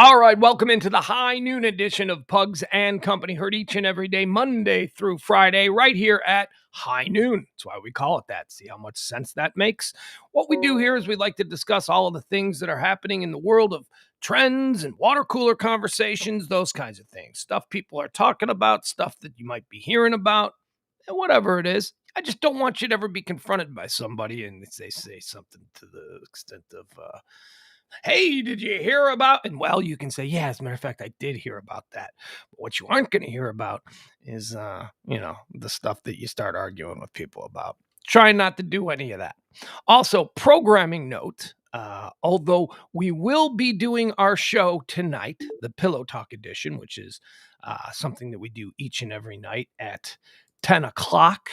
All right, welcome into the high noon edition of Pugs and Company, heard each and every day, Monday through Friday, right here at high noon. That's why we call it that. See how much sense that makes? What we do here is we like to discuss all of the things that are happening in the world of trends and water cooler conversations, those kinds of things. Stuff people are talking about, stuff that you might be hearing about, and whatever it is. I just don't want you to ever be confronted by somebody and they say something to the extent of, hey, did you hear about? And well, you can say, yeah, as a matter of fact, I did hear about that. But what you aren't going to hear about is, the stuff that you start arguing with people about. Try not to do any of that. Also, programming note, although we will be doing our show tonight, the Pillow Talk edition, which is something that we do each and every night at 10 o'clock.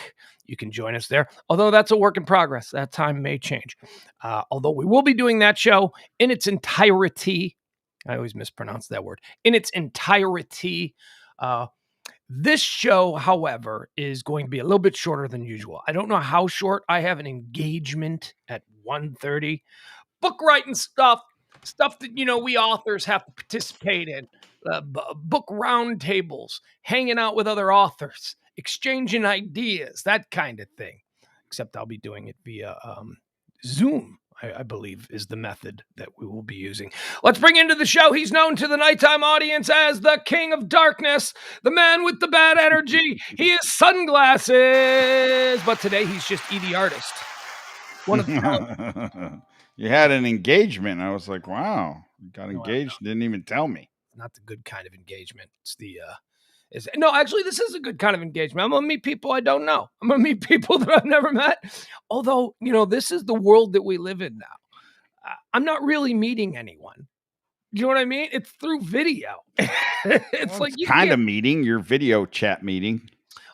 You can join us there, although that's a work in progress. That time may change. Although we will be doing that show in its entirety. I always mispronounce that word. In its entirety. This show, however, is going to be a little bit shorter than usual. I don't know how short. I have an engagement at 1:30. Book writing stuff that, we authors have to participate in. Book roundtables, hanging out with other authors, exchanging ideas, that kind of thing. Except I'll be doing it via Zoom, I believe, is the method that we will be using. Let's bring into the show. He's known to the nighttime audience as the King of Darkness, the man with the bad energy. He is Sunglasses, but today he's just Edie Artist. One of the You had an engagement. I was like, wow, you got engaged. Didn't even tell me. Not the good kind of engagement. It's the actually, this is a good kind of engagement. I'm gonna meet people I don't know. I'm gonna meet people that I've never met. Although, this is the world that we live in now. I'm not really meeting anyone. You know what I mean? It's through video. It's like you kind of meeting, your video chat meeting.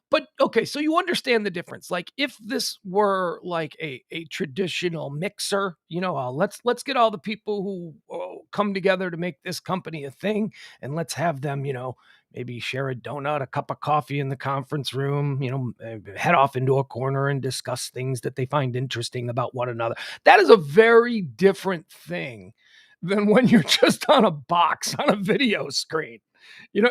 But okay, so you understand the difference. Like if this were like a traditional mixer, let's get all the people who come together to make this company a thing, and let's have them, maybe share a donut, a cup of coffee in the conference room, head off into a corner and discuss things that they find interesting about one another. That is a very different thing than when you're just on a box on a video screen. You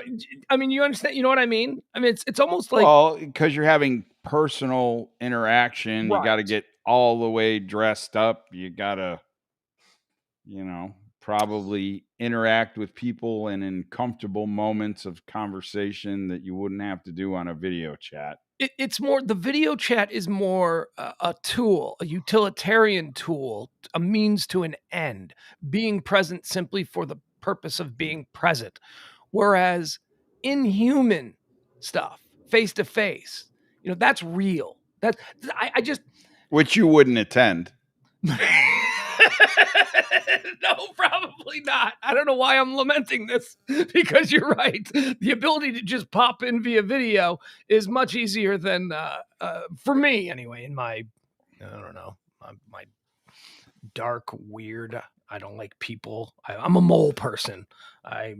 understand, you know what I mean? I mean, it's almost like, well, because you're having personal interaction, right. You got to get all the way dressed up. You got to, probably interact with people and in comfortable moments of conversation that you wouldn't have to do on a video chat. It's more, the video chat is more a tool, a utilitarian tool, a means to an end, being present simply for the purpose of being present. Whereas inhuman stuff, face to face, that's real. I just, which you wouldn't attend. No, probably not. I don't know why I'm lamenting this, because you're right. The ability to just pop in via video is much easier than, for me anyway, in my, I don't know, my dark, weird, I don't like people. I'm a mole person. I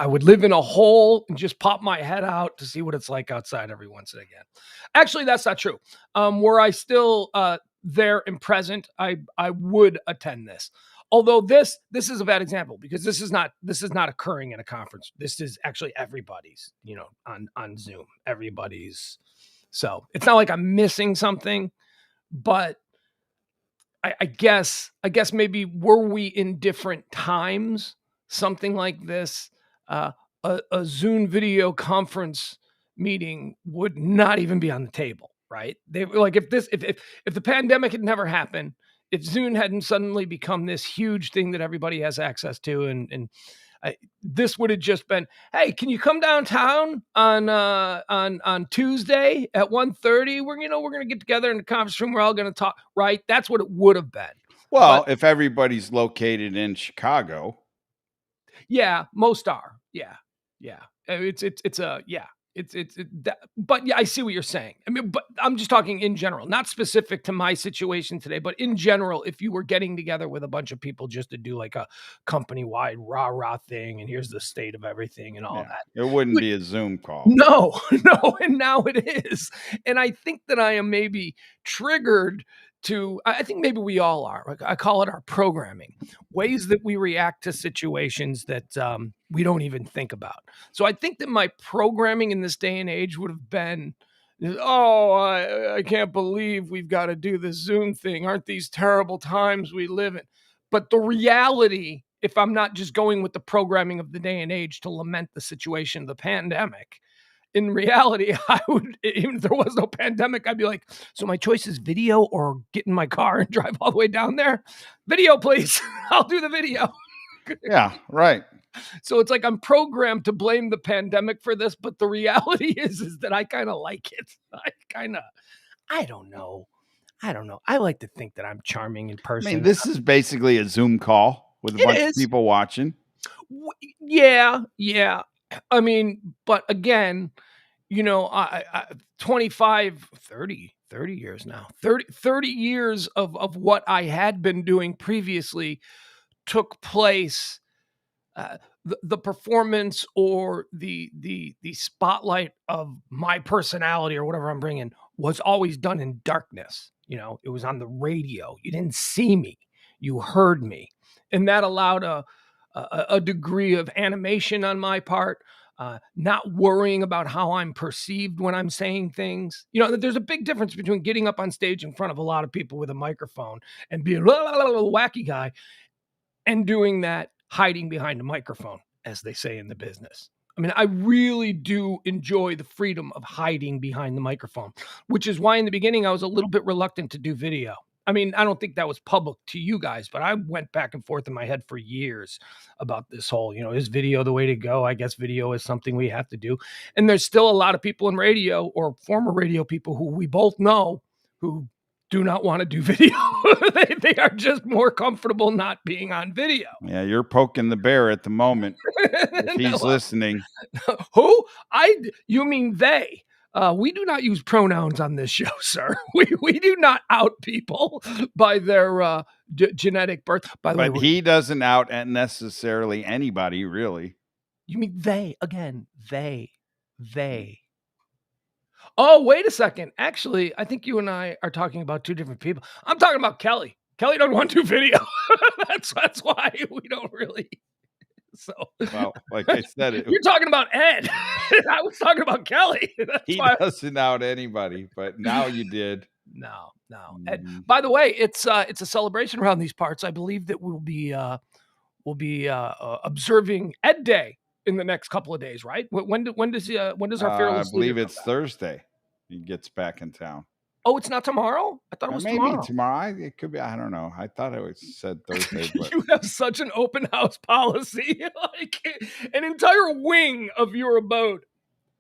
would live in a hole and just pop my head out to see what it's like outside every once and again. Actually, that's not true. Were I still there and present, I would attend this. Although this is a bad example, because this is not occurring in a conference. This is actually everybody's, on Zoom. Everybody's. So it's not like I'm missing something, but I guess maybe were we in different times, something like this, a Zoom video conference meeting would not even be on the table, right? They were like, if the pandemic had never happened, if Zoom hadn't suddenly become this huge thing that everybody has access to, and this would have just been, hey, can you come downtown on Tuesday at 1:30? We're going to get together in the conference room. We're all going to talk, right? That's what it would have been. Well, if everybody's located in Chicago. Yeah, most are. Yeah. But yeah, I see what you're saying. I mean, but I'm just talking in general, not specific to my situation today, but in general, if you were getting together with a bunch of people just to do like a company-wide rah-rah thing, and here's the state of everything and all that. It wouldn't be a Zoom call. No, and now it is. And I think that I am maybe triggered to, I think maybe we all are. Like, I call it our programming, ways that we react to situations that we don't even think about. So I think that my programming in this day and age would have been, oh, I can't believe we've got to do this Zoom thing. Aren't these terrible times we live in? But the reality, if I'm not just going with the programming of the day and age to lament the situation of the pandemic, in reality, I would, even if there was no pandemic, I'd be like, so my choice is video or get in my car and drive all the way down there? Video, please. I'll do the video. Yeah, right. So it's like I'm programmed to blame the pandemic for this, but the reality is that I kind of like it. I don't know. I like to think that I'm charming in I person. mean, this is basically a Zoom call with a bunch of people watching. Yeah. I mean, but again, I 25, 30 years now, 30 years of what I had been doing previously took place. The performance or the spotlight of my personality or whatever I'm bringing was always done in darkness. It was on the radio. You didn't see me, you heard me, and that allowed a degree of animation on my part. Not worrying about how I'm perceived when I'm saying things. There's a big difference between getting up on stage in front of a lot of people with a microphone and being a wacky guy and doing that hiding behind a microphone, as they say in the business. I mean, I really do enjoy the freedom of hiding behind the microphone, which is why in the beginning I was a little bit reluctant to do video. I mean, I don't think that was public to you guys, but I went back and forth in my head for years about this whole, is video the way to go? I guess video is something we have to do. And there's still a lot of people in radio or former radio people who we both know who do not want to do video. they are just more comfortable not being on video. Yeah, you're poking the bear at the moment. If he's listening. Who? You mean they. We do not use pronouns on this show, sir. We do not out people by their genetic birth. By the way, he doesn't out necessarily anybody, really. You mean they again? They. Oh, wait a second. Actually, I think you and I are talking about two different people. I'm talking about Kelly. Kelly doesn't want to do video. That's why we don't really. So, well, like I said, you're talking about Ed. I was talking about Kelly. He doesn't out anybody, but now you did. No. Ed. By the way, it's a celebration around these parts. I believe that we'll be observing Ed Day in the next couple of days, right? When does our fearless? I believe it's Thursday. He gets back in town. Oh, it's not tomorrow? I thought it was maybe tomorrow. It could be. I don't know. I thought it was said Thursday. But you have such an open house policy. Like an entire wing of your abode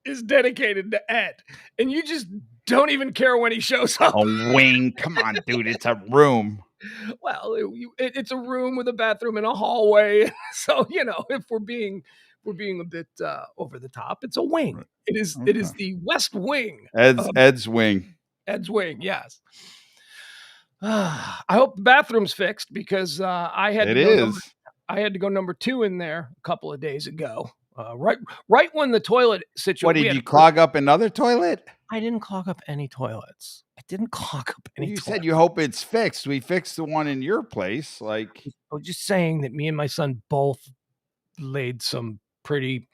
is dedicated to Ed, and you just don't even care when he shows up. A wing? Come on, dude. It's a room. Well, it's a room with a bathroom and a hallway. So if we're being a bit over the top, it's a wing. It is. Okay. It is the West Wing. Ed's wing. Ed's wing. Yes. I hope the bathroom's fixed because I had to go number 2 in there a couple of days ago. Right when the toilet situation. What did you clog up another toilet? I didn't clog up any toilets. I didn't clog up any. You said you hope it's fixed. We fixed the one in your place. Like I was just saying that me and my son both laid some pretty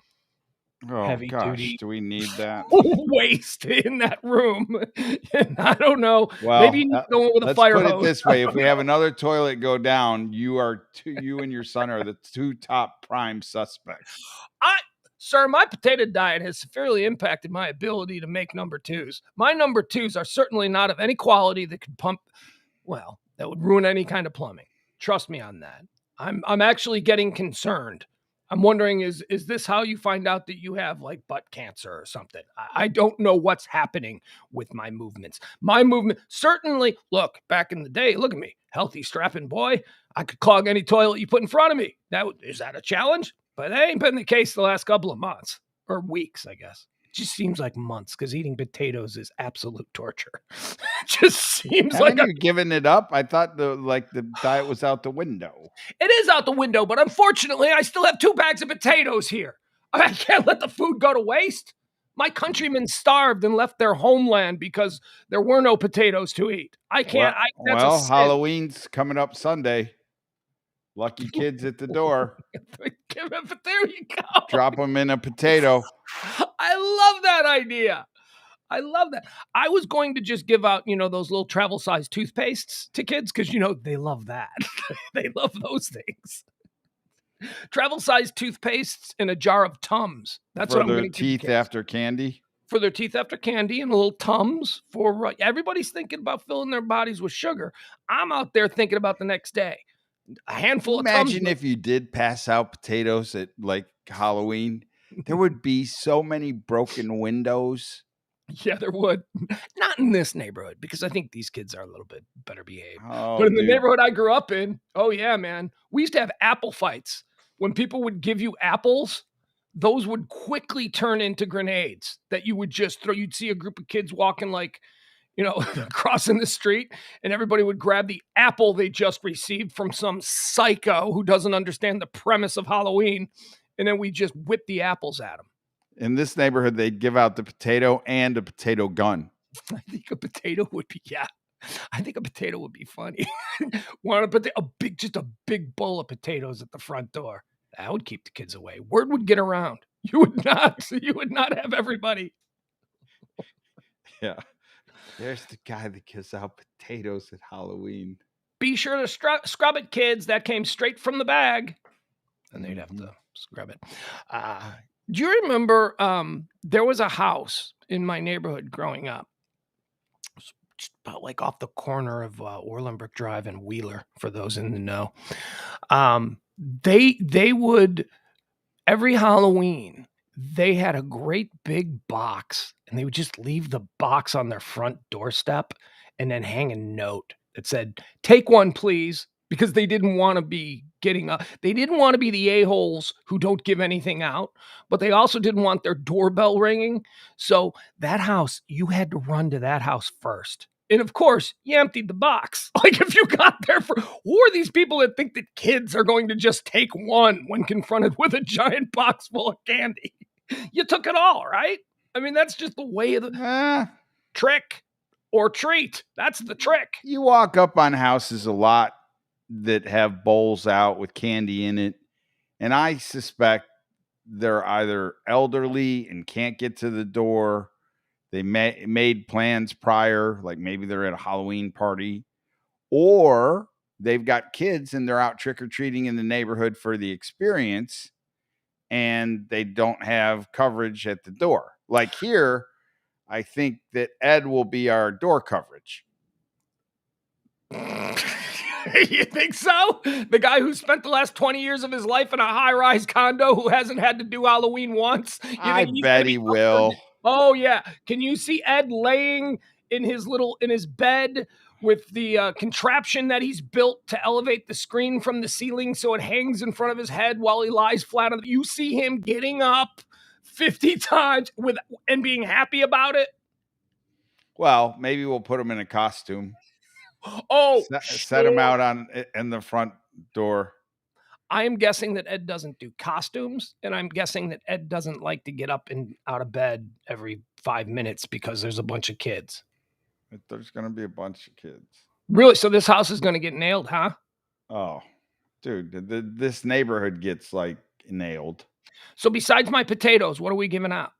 heavy duty. Do we need that waste in that room? I don't know. Well, maybe you need to go with a fire hose. Let's put it this way: if we have another toilet go down, you and your son are the 2 top prime suspects. Sir, my potato diet has severely impacted my ability to make number 2s. My number 2s are certainly not of any quality that could that would ruin any kind of plumbing. Trust me on that. I'm actually getting concerned. I'm wondering, is this how you find out that you have like butt cancer or something? I don't know what's happening with my movements. My movement, certainly, look, back in the day, look at me, healthy, strapping boy. I could clog any toilet you put in front of me. Is that a challenge? But that ain't been the case the last couple of months or weeks, I guess. It just seems like months because eating potatoes is absolute torture. It just seems like you're giving it up. I thought the diet was out the window. It is out the window, but unfortunately, I still have 2 bags of potatoes here. I can't let the food go to waste. My countrymen starved and left their homeland because there were no potatoes to eat. I can't. That's a sin. Halloween's coming up Sunday. Lucky kids at the door. There you go. Drop them in a potato. I love that idea. I love that. I was going to just give out, those little travel size toothpastes to kids because, they love that. They love those things. Travel size toothpastes in a jar of Tums. That's for what I'm their going to give teeth after candy. For their teeth after candy and little Tums for everybody's thinking about filling their bodies with sugar. I'm out there thinking about the next day. A handful of Tums. Imagine if you did pass out potatoes at like Halloween. There would be so many broken windows. Yeah, there would. Not in this neighborhood because I think these kids are a little bit better behaved. Oh, but in the neighborhood I grew up in, oh yeah, man. We used to have apple fights. When people would give you apples, those would quickly turn into grenades that you would just throw. You'd see a group of kids walking crossing the street, and everybody would grab the apple they just received from some psycho who doesn't understand the premise of Halloween, and then we just whip the apples at them. In this neighborhood, they'd give out the potato and a potato gun. I think a potato would be, I think a potato would be funny. Want to put a big bowl of potatoes at the front door. That would keep the kids away. Word would get around. You would not have everybody. Yeah. There's the guy that gives out potatoes at Halloween. Be sure to scrub it, kids. That came straight from the bag. And they'd have to scrub it. Do you remember there was a house in my neighborhood growing up? Just about like off the corner of Orlenbrook Drive and Wheeler, for those in the know. They would, every Halloween, they had a great big box, and they would just leave the box on their front doorstep and then hang a note that said, "Take one, please," because they didn't want to be they didn't want to be the a-holes who don't give anything out, but they also didn't want their doorbell ringing. So that house, you had to run to that house first. And of course, you emptied the box. Like if you got there who are these people that think that kids are going to just take one when confronted with a giant box full of candy? You took it all, right? I mean, that's just the way of the trick or treat. That's the trick. You walk up on houses a lot that have bowls out with candy in it, and I suspect they're either elderly and can't get to the door. They made plans prior, like maybe they're at a Halloween party, or they've got kids and they're out trick-or-treating in the neighborhood for the experience, and they don't have coverage at the door. Like here, I think that Ed will be our door coverage. You think so? The guy who spent the last 20 years of his life in a high-rise condo who hasn't had to do Halloween once? I bet he will. Oh, yeah. Can you see Ed laying in his bed with the contraption that he's built to elevate the screen from the ceiling so it hangs in front of his head while he lies flat on you see him getting up 50 times and being happy about it? Well, maybe we'll put him in a costume. Oh, set him out in the front door. I am guessing that Ed doesn't do costumes, and I'm guessing that Ed doesn't like to get up and out of bed every 5 minutes because there's a bunch of kids. There's going to be a bunch of kids. Really? So this house is going to get nailed, huh? Oh, dude, this neighborhood gets like nailed. So besides my potatoes, what are we giving out?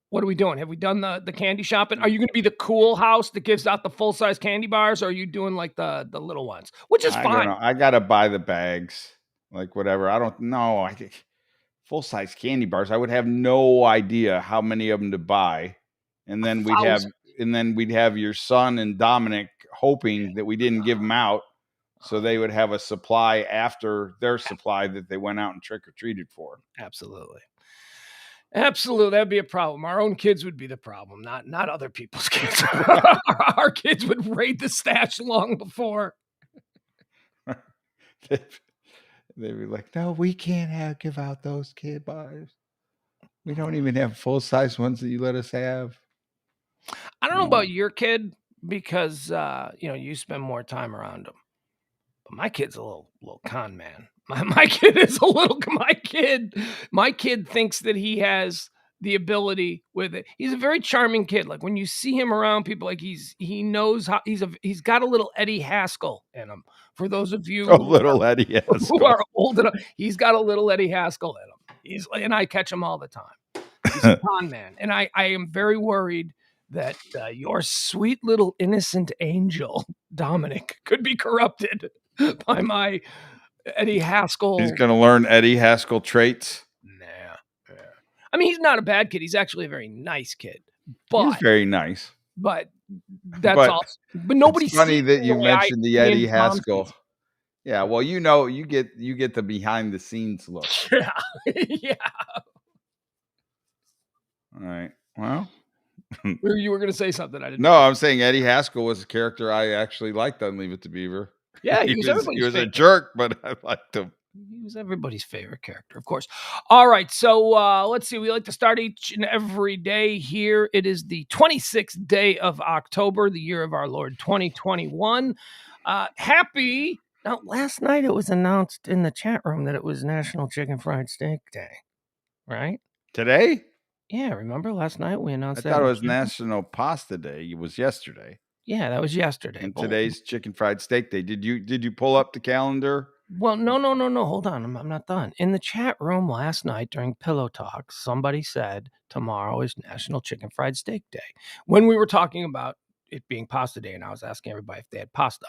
What are we doing? Have we done the candy shopping? Are you going to be the cool house that gives out the full-size candy bars, or are you doing like the little ones? Which is fine. I don't know. I got to buy the bags, like whatever. I don't know. Full-size candy bars. I would have no idea how many of them to buy. And then we'd have your son and Dominic hoping that we didn't give them out, so they would have a supply after their supply that they went out and trick-or-treated for. Absolutely. That'd be a problem. Our own kids would be the problem, not other people's kids. Our kids would raid the stash long before. They'd be like, "No, we can't give out those kid bars. We don't even have full-size ones that you let us have." I don't know about your kid because you spend more time around him. But my kid's a little con man. My kid is my kid thinks that he has the ability with it. He's a very charming kid. Like when you see him around people, like he knows how he's got a little Eddie Haskell in him. For those of you A little Eddie who are Haskell. old enough, he's got a little Eddie Haskell in him. And I catch him all the time. He's a con man, and I am very worried that your sweet little innocent angel Dominic could be corrupted by my Eddie Haskell. He's going to learn Eddie Haskell traits. Nah. I mean, he's not a bad kid. He's actually a very nice kid. But he's very nice. But that's all. But nobody. It's funny that you mentioned the Eddie Haskell. Yeah, well, you get the behind the scenes look. Yeah, yeah. All right. Well, you were going to say something. I didn't. No, I'm saying Eddie Haskell was a character I actually liked on Leave It to Beaver. Yeah, he was a jerk, but I liked him. He was everybody's favorite character, of course. All right, so let's see. We like to start each and every day here. It is the 26th day of October, the year of our Lord 2021. Happy. Now, last night it was announced in the chat room that it was National Chicken Fried Steak Day, right? Today? Yeah, remember last night we announced that? I thought it was National Pasta Day. It was yesterday. Yeah, that was yesterday. And today's Chicken Fried Steak Day. Did you pull up the calendar? Well, no. Hold on. I'm not done. In the chat room last night during Pillow Talk, somebody said tomorrow is National Chicken Fried Steak Day. When we were talking about it being Pasta Day, and I was asking everybody if they had pasta.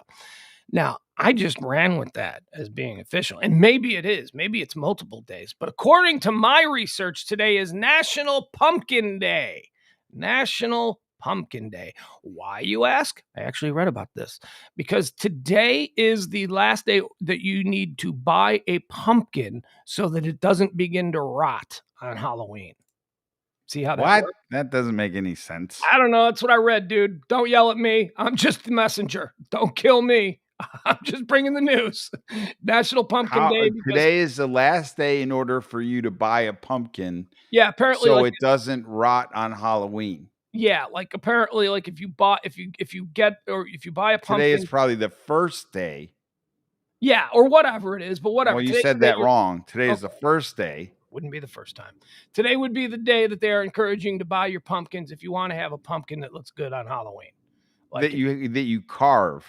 Now, I just ran with that as being official. And maybe it is. Maybe it's multiple days. But according to my research, today is National Pumpkin Day. National Pumpkin Day. Why, you ask? I actually read about this. Because today is the last day that you need to buy a pumpkin so that it doesn't begin to rot on Halloween. See how that works? That doesn't make any sense. I don't know. That's what I read, dude. Don't yell at me. I'm just the messenger. Don't kill me. I'm just bringing the news. National Pumpkin Day. Today is the last day in order for you to buy a pumpkin. Yeah, apparently. So it doesn't rot on Halloween. Yeah, like apparently, like if you buy a pumpkin. Today is probably the first day. Yeah, or whatever it is, but whatever. Well, you said that wrong. Today is the first day. Wouldn't be the first time. Today would be the day that they're encouraging to buy your pumpkins if you want to have a pumpkin that looks good on Halloween. Like that you carve.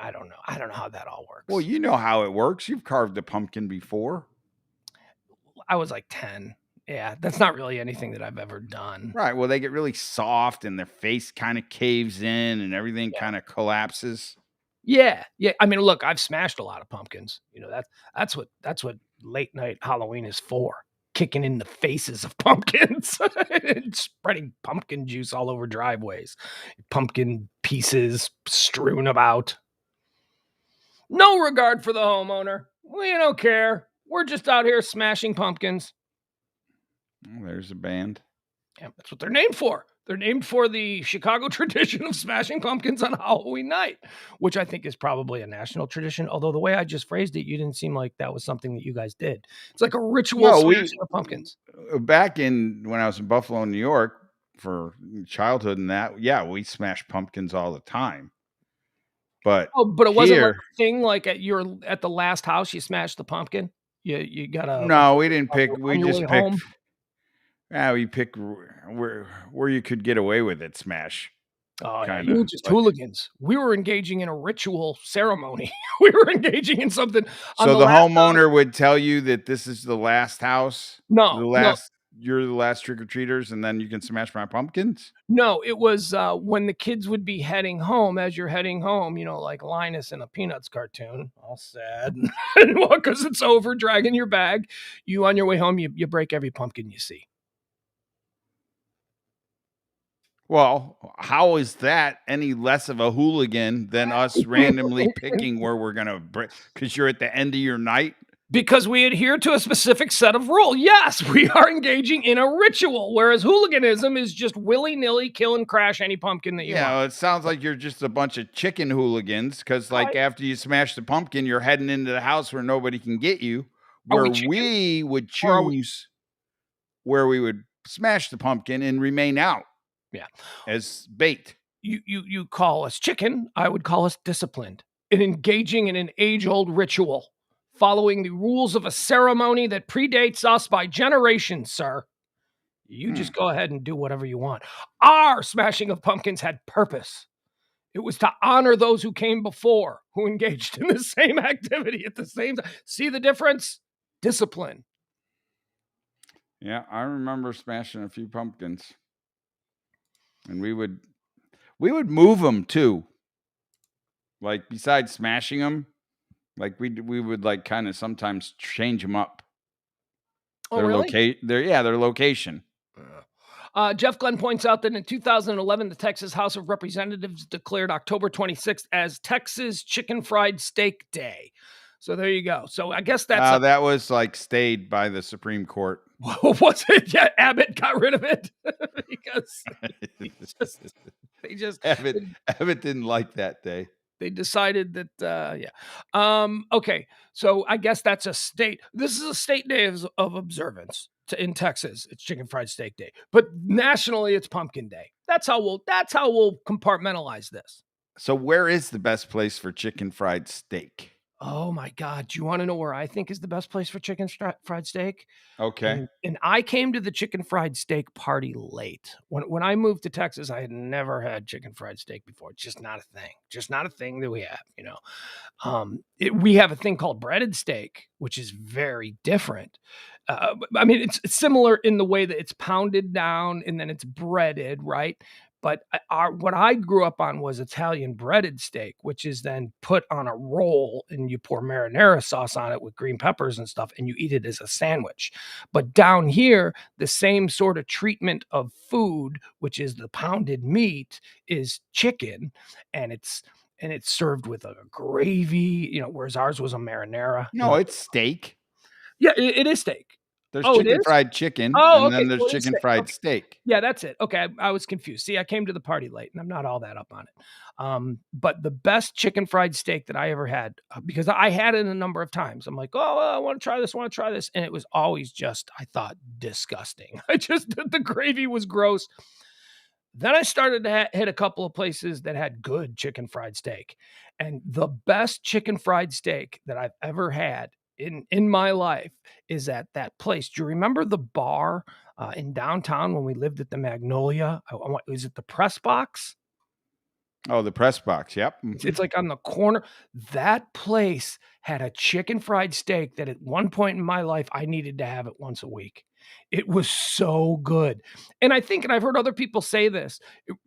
I don't know. I don't know how that all works. Well, you know how it works. You've carved a pumpkin before. I was like 10. Yeah, that's not really anything that I've ever done. Right. Well, they get really soft and their face kind of caves in and everything kind of collapses. Yeah. I mean, look, I've smashed a lot of pumpkins. You know, that's what late night Halloween is for. Kicking in the faces of pumpkins and spreading pumpkin juice all over driveways. Pumpkin pieces strewn about. No regard for the homeowner. We don't care. We're just out here smashing pumpkins. Oh, there's a band. Yeah, that's what they're named for. They're named for the Chicago tradition of smashing pumpkins on Halloween night, which I think is probably a national tradition. Although the way I just phrased it, you didn't seem like that was something that you guys did. It's like a ritual smashing of pumpkins. Back when I was in Buffalo, New York, for childhood and that, yeah, we smashed pumpkins all the time. But it wasn't like a thing like at the last house you smashed the pumpkin. You got a no, we didn't pick. We just picked. Yeah, we picked where you could get away with it. Smash. Oh, yeah, you were just hooligans. We were engaging in a ritual ceremony. We were engaging in something. So the homeowner would tell you that this is the last house. No, you're the last trick-or-treaters, and then you can smash my pumpkins? No, it was when the kids would be heading home. As you're heading home, you know, like Linus in a Peanuts cartoon, all sad. And because it's over, dragging your bag. You, on your way home, you break every pumpkin you see. Well, how is that any less of a hooligan than us randomly picking where we're going to break? Because you're at the end of your night? Because we adhere to a specific set of rules. Yes, we are engaging in a ritual, whereas hooliganism is just willy-nilly kill and crash any pumpkin that you want. Yeah, it sounds like you're just a bunch of chicken hooligans, because after you smash the pumpkin, you're heading into the house where nobody can get you, where we would choose where we would smash the pumpkin and remain out. Yeah, as bait. You call us chicken. I would call us disciplined in engaging in an age-old ritual, following the rules of a ceremony that predates us by generations, sir. You just go ahead and do whatever you want. Our Smashing of Pumpkins had purpose. It was to honor those who came before, who engaged in the same activity at the same time. See the difference? Discipline. Yeah, I remember smashing a few pumpkins. And we would move them too. Like, besides smashing them, like we would like kind of sometimes change them up. Oh, really? Their location. Jeff Glenn points out that in 2011, the Texas House of Representatives declared October 26th as Texas Chicken Fried Steak Day. So there you go. So I guess that's that was like stayed by the Supreme Court. Was it? Yeah, Abbott got rid of it because they just Abbott didn't like that day. They decided that okay, so I guess that's a state. This is a state day of observance in Texas. It's Chicken Fried Steak Day, but nationally it's Pumpkin Day. That's how we'll compartmentalize this. So where is the best place for chicken fried steak? Oh my God. Do you want to know where I think is the best place for chicken fried steak? Okay. And I came to the chicken fried steak party late. When I moved to Texas, I had never had chicken fried steak before. It's just not a thing. Just not a thing that we have, you know. We have a thing called breaded steak, which is very different. I mean, it's similar in the way that it's pounded down and then it's breaded, right? But what I grew up on was Italian breaded steak, which is then put on a roll and you pour marinara sauce on it with green peppers and stuff, and you eat it as a sandwich. But down here, the same sort of treatment of food, which is the pounded meat, is chicken, and it's served with a gravy, you know, whereas ours was a marinara. No, it's steak. Yeah, it is steak. There's chicken fried chicken, and then there's chicken fried steak. Yeah, that's it. Okay, I was confused. See, I came to the party late, and I'm not all that up on it. But the best chicken fried steak that I ever had, because I had it a number of times. I'm like, oh, I want to try this, and it was always just, I thought, disgusting. The gravy was gross. Then I started to hit a couple of places that had good chicken fried steak, and the best chicken fried steak that I've ever had in my life is at that place. Do you remember the bar in downtown when we lived at the Magnolia? Is it the Press Box? Oh, the Press Box. Yep. It's like on the corner. That place had a chicken fried steak that at one point in my life, I needed to have it once a week. It was so good. And I think, and I've heard other people say this,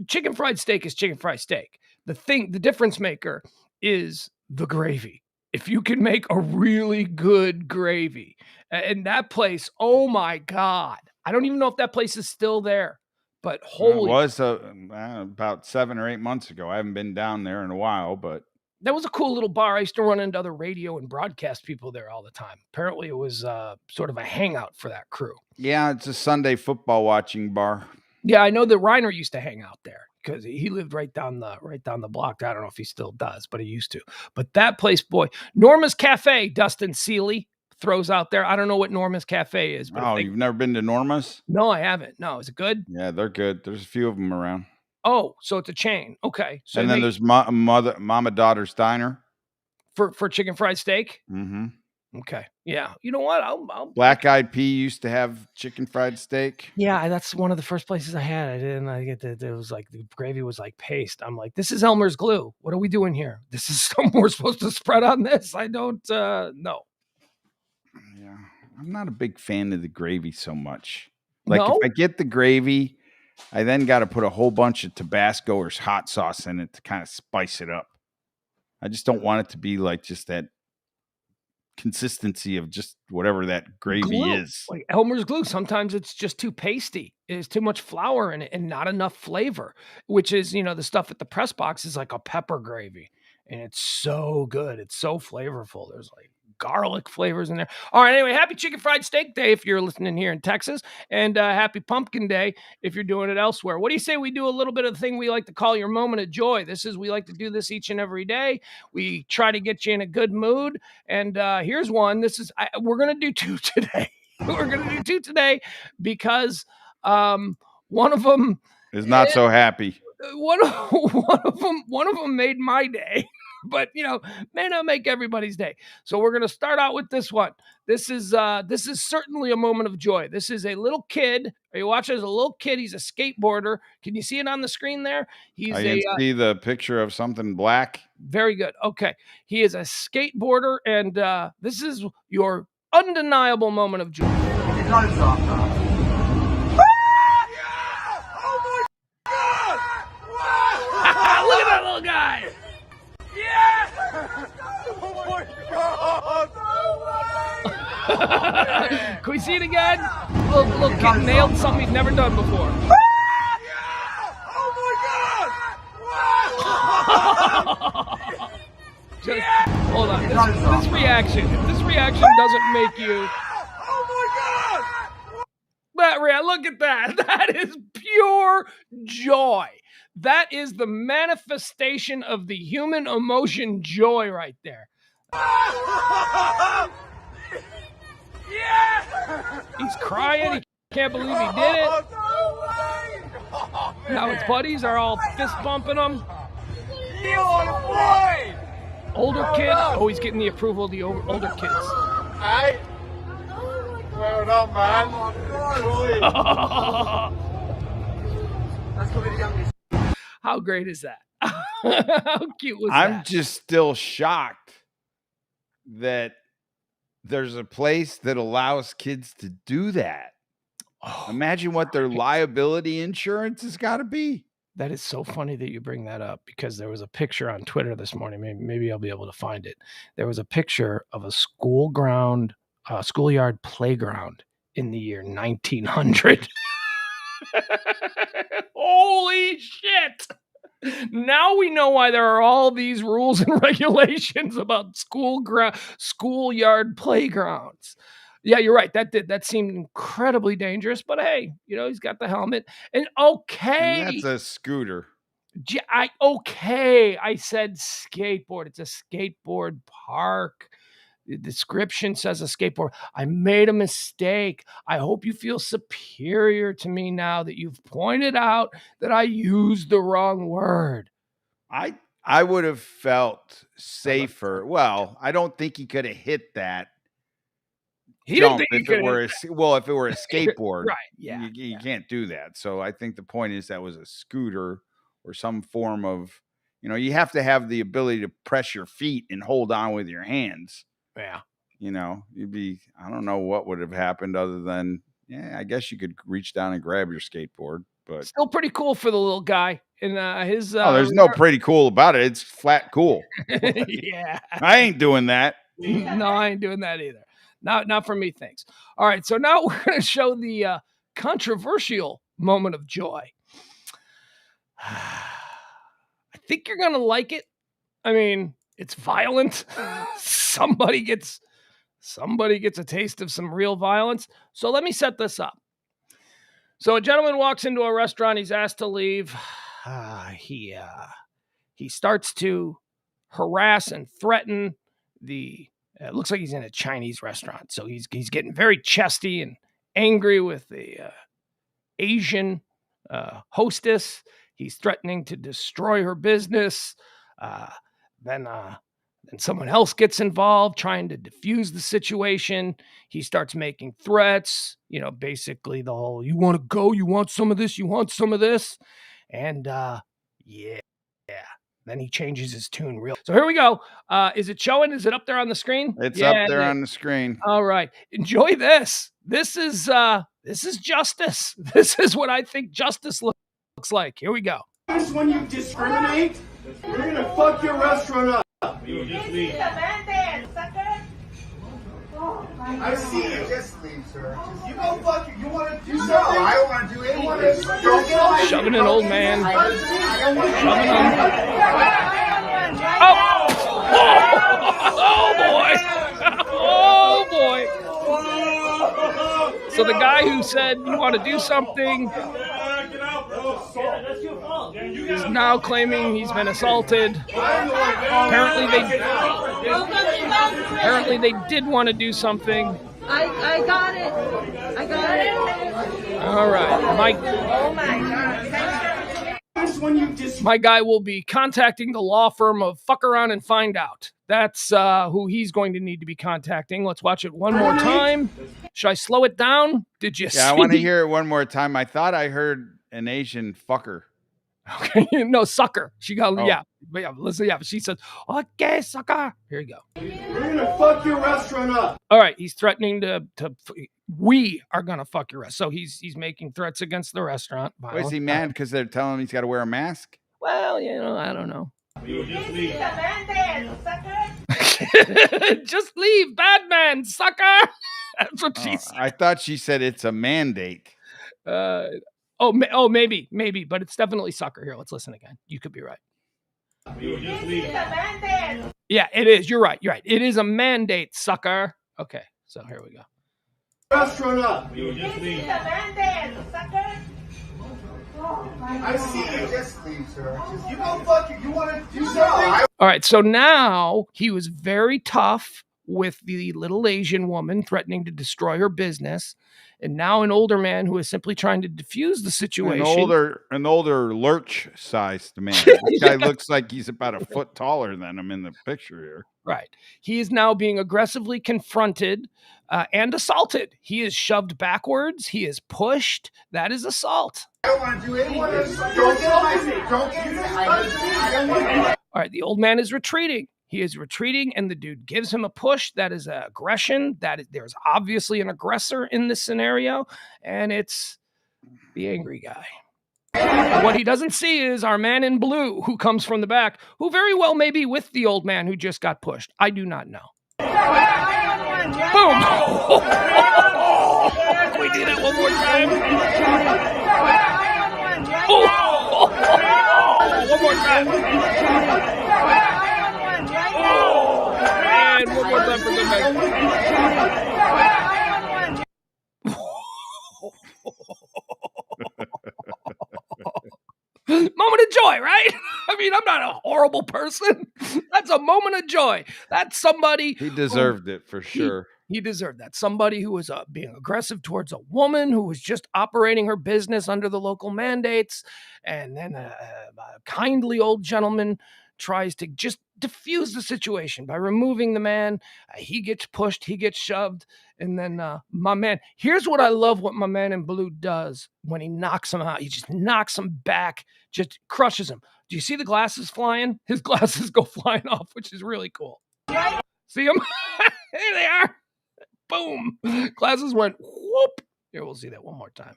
chicken fried steak is chicken fried steak. The difference maker is the gravy. If you can make a really good gravy, and that place, oh my God, I don't even know if that place is still there, but holy. It was about 7 or 8 months ago. I haven't been down there in a while, but that was a cool little bar. I used to run into other radio and broadcast people there all the time. Apparently it was sort of a hangout for that crew. Yeah, it's a Sunday football watching bar. Yeah, I know that Reiner used to hang out there because he lived right down the block. I don't know if he still does, but he used to. But that place, boy, Norma's Cafe, Dustin Seeley throws out there. I don't know what Norma's Cafe is. But you've never been to Norma's? No, I haven't. No, is it good? Yeah, they're good. There's a few of them around. Oh, so it's a chain. Okay. So and then there's Mama Daughter's Diner for chicken fried steak. Mm-hmm. Okay. Yeah. You know what? I'll Black Eyed Pea used to have chicken fried steak. Yeah, that's one of the first places I had. I didn't like it. It was like the gravy was like paste. I'm like, this is Elmer's glue. What are we doing here? This is something we're supposed to spread on this. I don't know. Yeah. I'm not a big fan of the gravy so much. Like if I get the gravy, I then got to put a whole bunch of Tabasco or hot sauce in it to kind of spice it up. I just don't want it to be like just that consistency of just whatever that gravy is. Like Elmer's glue, sometimes it's just too pasty. There's too much flour in it and not enough flavor, which is, the stuff at the Press Box is like a pepper gravy, and it's so good. It's so flavorful. There's like garlic flavors in there. All right, anyway, happy Chicken Fried Steak Day if you're listening here in Texas, and happy Pumpkin Day if you're doing it elsewhere. What do you say we do a little bit of the thing we like to call your moment of joy? We like to do this each and every day. We try to get you in a good mood, and here's one. We're going to do two today. We're going to do two today because one of them is not so happy. One of them made my day. but may not make everybody's day. So we're gonna start out with this one. This is certainly a moment of joy. This is a little kid. Are you watching? As a little kid, he's a skateboarder. Can you see it on the screen there? He's I can see the picture of something black. Very good. Okay, he is a skateboarder, and this is your undeniable moment of joy. Look at that little guy! Yeah! Oh my God! Can we see it again? Little kid nailed something he's never done before. Just hold on. This reaction. If this reaction doesn't make you, look at that. That is pure joy. That is the manifestation of the human emotion, joy, right there. He's crying. He can't believe he did it. Now his buddies are all fist bumping him. Older kid. Oh, he's getting the approval of the older kids. Well done, man. How great is that? How cute was that? I'm just still shocked that there's a place that allows kids to do that. Oh, imagine what their liability insurance has got to be. That is so funny that you bring that up, because there was a picture on Twitter this morning. Maybe I'll be able to find it. There was a picture of a schoolyard playground in the year 1900. Holy shit! Now we know why there are all these rules and regulations about schoolyard playgrounds. Yeah, you're right. That seemed incredibly dangerous, but hey, he's got the helmet. And okay. And that's a scooter. I said skateboard. It's a skateboard park. The description says a skateboard. I made a mistake. I hope you feel superior to me now that you've pointed out that I used the wrong word. I would have felt safer. Well, I don't think he could have hit that. He didn't think if it were a skateboard. Right. Yeah. You can't do that. So I think the point is that was a scooter or some form of, you have to have the ability to press your feet and hold on with your hands. Yeah. I don't know what would have happened other than, I guess you could reach down and grab your skateboard, but still pretty cool for the little guy. And his there's no pretty cool about it. It's flat cool. Yeah. I ain't doing that. No, I ain't doing that either. Not for me, thanks. All right, so now we're going to show the controversial moment of joy. I think you're going to like it. I mean, it's violent. Somebody gets a taste of some real violence. So let me set this up. So a gentleman walks into a restaurant. He's asked to leave. He starts to harass and threaten the. It looks like he's in a Chinese restaurant. So he's getting very chesty and angry with the Asian hostess. He's threatening to destroy her business. Then someone else gets involved trying to defuse the situation. He starts making threats, basically the whole, you want to go, you want some of this, you want some of this. And yeah. Then he changes his tune real. So here we go. Is it showing? Is it up there on the screen? It's up there on the screen. All right. Enjoy this. This is justice. This is what I think justice looks like. Here we go. This when you discriminate, you're gonna fuck your restaurant up. I see you. Just leave, sir. You go fuck it. You want to do something? No, I don't want to do anything. Shoving an old man. Shoving him. Oh boy. So the guy who said you want to do something is now claiming he's been assaulted. Apparently they did want to do something. I got it. I got it. All right, Mike. Oh my God. happens when you dis. My guy will be contacting the law firm of Fuck Around and Find Out. That's who he's going to need to be contacting. Let's watch it one more time. Should I slow it down? Did you see? Yeah, I want to hear it one more time. I thought I heard an Asian fucker. Okay, no, sucker. She got, Oh. yeah. Listen, yeah. She said, okay, sucker. Here you go. We're gonna fuck your restaurant up. All right, he's threatening to we are gonna fuck your restaurant. So he's making threats against the restaurant. Why is he mad because they're telling him he's got to wear a mask? Well, I don't know. Just leave, bad man, sucker. That's what she said. I thought she said it's a mandate. Maybe, but it's definitely sucker. Here, let's listen again. You could be right. Yeah, it is. You're right. It is a mandate, sucker. Okay, so here we go. Restaurant up. I see you. Just leave, sir. You go fuck it. You want to do something? All right, so now he was very tough with the little Asian woman threatening to destroy her business, and now an older man who is simply trying to defuse the situation. An older lurch-sized man. This guy looks like he's about a foot taller than him in the picture here. Right. He is now being aggressively confronted and assaulted. He is shoved backwards. He is pushed. That is assault. I don't want to do anything. Don't get on me. Don't get on me. I don't want to. All right, the old man is retreating. He is retreating, and the dude gives him a push. That is aggression. There's obviously an aggressor in this scenario, and it's the angry guy. What he doesn't see is our man in blue who comes from the back, who very well may be with the old man who just got pushed. I do not know. Boom! Can we do that one more time? One more time. And one more time for good night. Moment of joy, right? I mean, I'm not a horrible person. That's a moment of joy. That's somebody. He deserved it for sure. He deserved that. Somebody who was being aggressive towards a woman who was just operating her business under the local mandates. And then a kindly old gentleman tries to just diffuse the situation by removing the man. He gets pushed, he gets shoved. And then my man, here's what I love what my man in blue does when he knocks him out. He just knocks him back, just crushes him. Do you see the glasses flying? His glasses go flying off, which is really cool. See them? There they are. Boom. Glasses went whoop. Here, we'll see that one more time.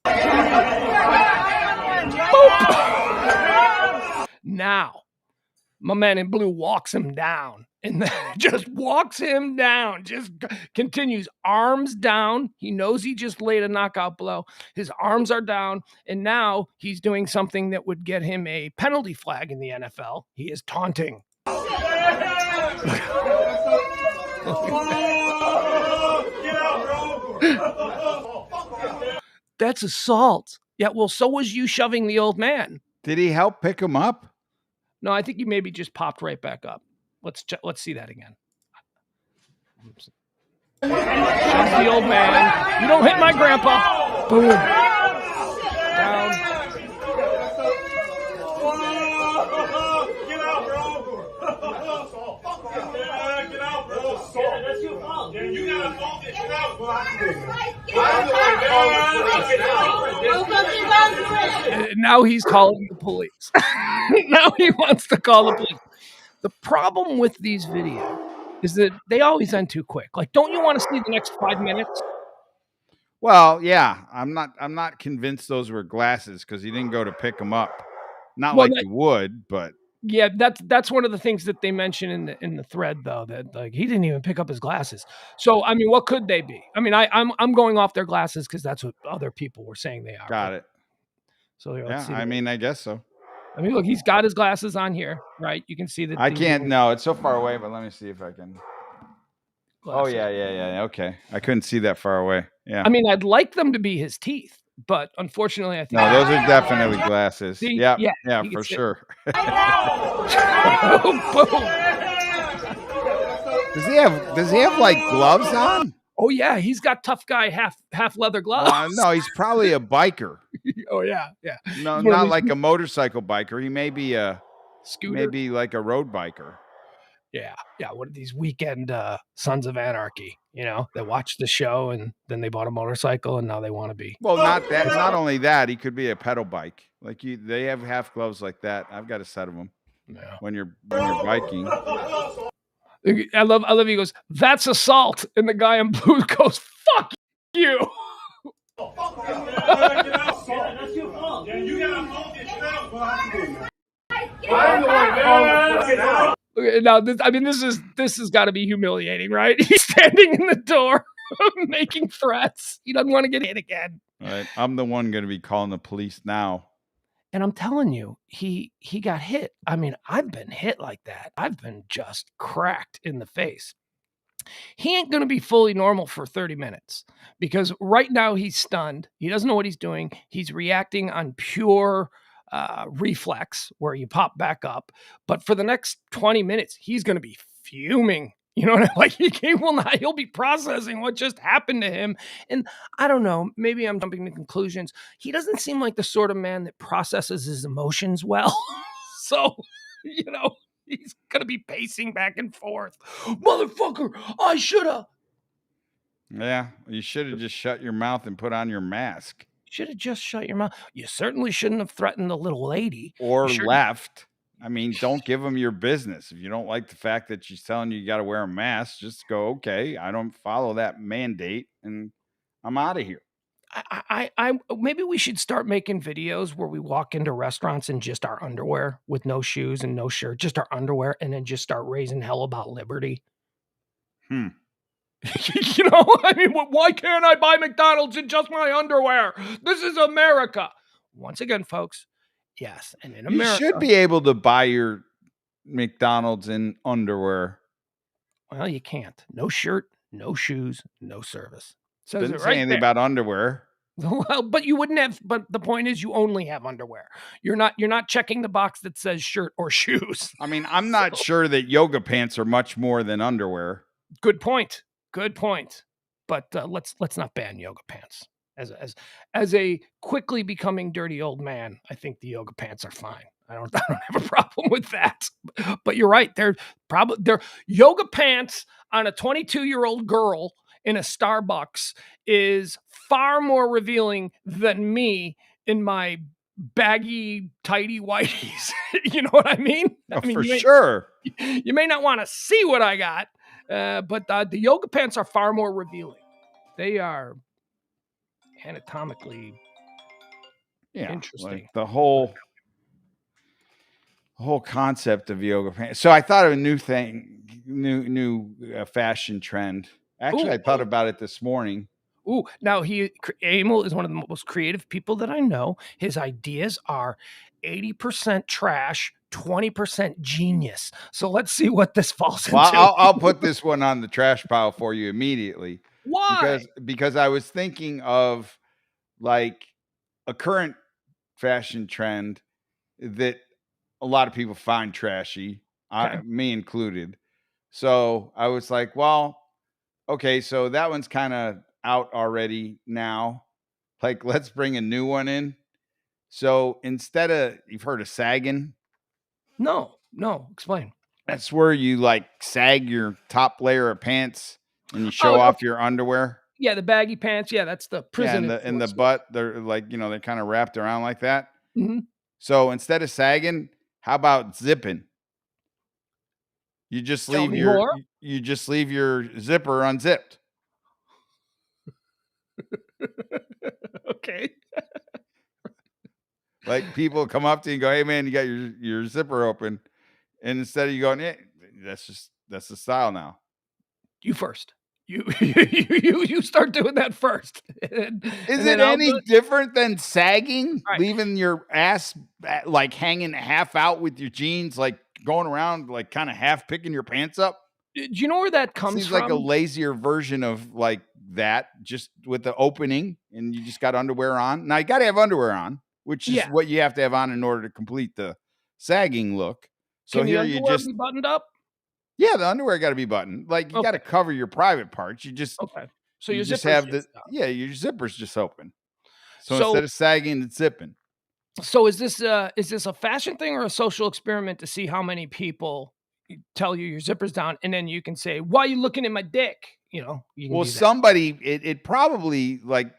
Boop. Now, my man in blue walks him down. And then just walks him down, just continues, arms down. He knows he just laid a knockout blow. His arms are down, and now he's doing something that would get him a penalty flag in the NFL. He is taunting. That's assault. Yeah, well, so was you shoving the old man. Did he help pick him up? No, I think you maybe just popped right back up. Let's see that again. Oops. Shoves the old man. You don't hit my grandpa. Boom. Down. Get out, bro. Get out, bro. That's your fault. You gotta fault it. Get out. Now he's calling the police. Now he wants to call the police. The problem with these videos is that they always end too quick. Like, don't you want to see the next 5 minutes? Well, yeah. I'm not convinced those were glasses because he didn't go to pick them up. Not Well, like he would, but yeah, that's one of the things that they mention in the thread, though, that like he didn't even pick up his glasses. So I mean, what could they be? I mean, I'm going off their glasses because that's what other people were saying they are. got it. So here, Yeah, let's see. I mean, I guess so. I mean, look, he's got his glasses on here, right? You can see that. I can't. No, it's so far away. But let me see if I can. Oh yeah. Okay, I couldn't see that far away. Yeah. I mean, I'd like them to be his teeth, but unfortunately, I think No, those are definitely glasses. See? Yeah, Yeah, you for can see it. sure. Boom. Does he have like gloves on? Oh yeah, he's got tough guy half leather gloves. No, he's probably a biker. Oh yeah. No, He's one of not these like a motorcycle biker. He may be scooter. like a road biker. Yeah. What are these weekend Sons of Anarchy? They watched the show and then they bought a motorcycle and now they want to be. Well, not that. Not only that, he could be a pedal bike. Like they have half gloves like that. I've got a set of them. Yeah. When you're biking. I love. He goes, "That's assault," and the guy in blue goes, "Fuck you." That's your fault. Yeah, you gotta hold yourself. I'm the one. Now, this has got to be humiliating, right? He's standing in the door, making threats. He doesn't want to get hit again. Right. I'm the one going to be calling the police now. And I'm telling you, he got hit. I mean, I've been hit like that. I've been just cracked in the face. He ain't going to be fully normal for 30 minutes because right now he's stunned. He doesn't know what he's doing. He's reacting on pure reflex where you pop back up. But for the next 20 minutes, he's going to be fuming. You know what I mean? Like he'll be processing what just happened to him. And I don't know, maybe I'm jumping to conclusions. He doesn't seem like the sort of man that processes his emotions well. So, he's going to be pacing back and forth. Motherfucker, I should have. Yeah, you should have just shut your mouth and put on your mask. Should have just shut your mouth. You certainly shouldn't have threatened the little lady. Or left. I mean, don't give them your business. If you don't like the fact that she's telling you got to wear a mask, just go, okay, I don't follow that mandate and I'm out of here. I maybe we should start making videos where we walk into restaurants in just our underwear with no shoes and no shirt, just our underwear, and then just start raising hell about liberty. I mean, why can't I buy McDonald's in just my underwear? This is America. Once again, folks, yes, and in America, you should be able to buy your McDonald's in underwear. Well, you can't. No shirt, no shoes, no service. Says didn't say anything about underwear. Well, but you wouldn't have. But the point is, you only have underwear. You're not checking the box that says shirt or shoes. I mean, I'm not sure that yoga pants are much more than underwear. Good point. But let's not ban yoga pants. As a quickly becoming dirty old man, I think the yoga pants are fine. I don't have a problem with that. But you're right. They're yoga pants on a 22-year-old girl in a Starbucks is far more revealing than me in my baggy, tighty whiteys. You know what I mean? For sure. You may not want to see what I got, but the yoga pants are far more revealing. They are anatomically interesting. Like the whole concept of yoga pants. So I thought of a new thing, new fashion trend. Actually, I thought about it this morning. Now Emil is one of the most creative people that I know. His ideas are 80% trash, 20% genius. So let's see what this falls into. I'll put this one on the trash pile for you immediately. Why? Because I was thinking of like a current fashion trend that a lot of people find trashy, me included. So I was like, well, okay, so that one's kind of out already now. Like, let's bring a new one in. So instead of, you've heard of sagging? No, explain. That's where you like sag your top layer of pants and you show off your underwear. Yeah, the baggy pants. Yeah, that's the prison. Yeah, and the butt, they're like, they're kind of wrapped around like that. Mm-hmm. So instead of sagging, how about zipping? You just leave your zipper unzipped. Okay. Like people come up to you and go, "Hey man, you got your zipper open," and instead of you going, that's the style now. You first. You start doing that first. Is it any different than sagging? Right. Leaving your ass like hanging half out with your jeans, like going around like kind of half picking your pants up? Do you know where that comes Seems from? Like a lazier version of like that, just with the opening, and you just got underwear on. Now you got to have underwear on, which is what you have to have on in order to complete the sagging look. So Can here the you just be buttoned up. Yeah, the underwear got to be buttoned. Like you got to cover your private parts. You just So You your just zipper have sits down. your zipper's just open. So So instead of sagging, it's zipping. So is this a fashion thing or a social experiment to see how many people tell you your zipper's down, and then you can say, "Why are you looking at my dick?" You know, you can Well, do that. it probably, like,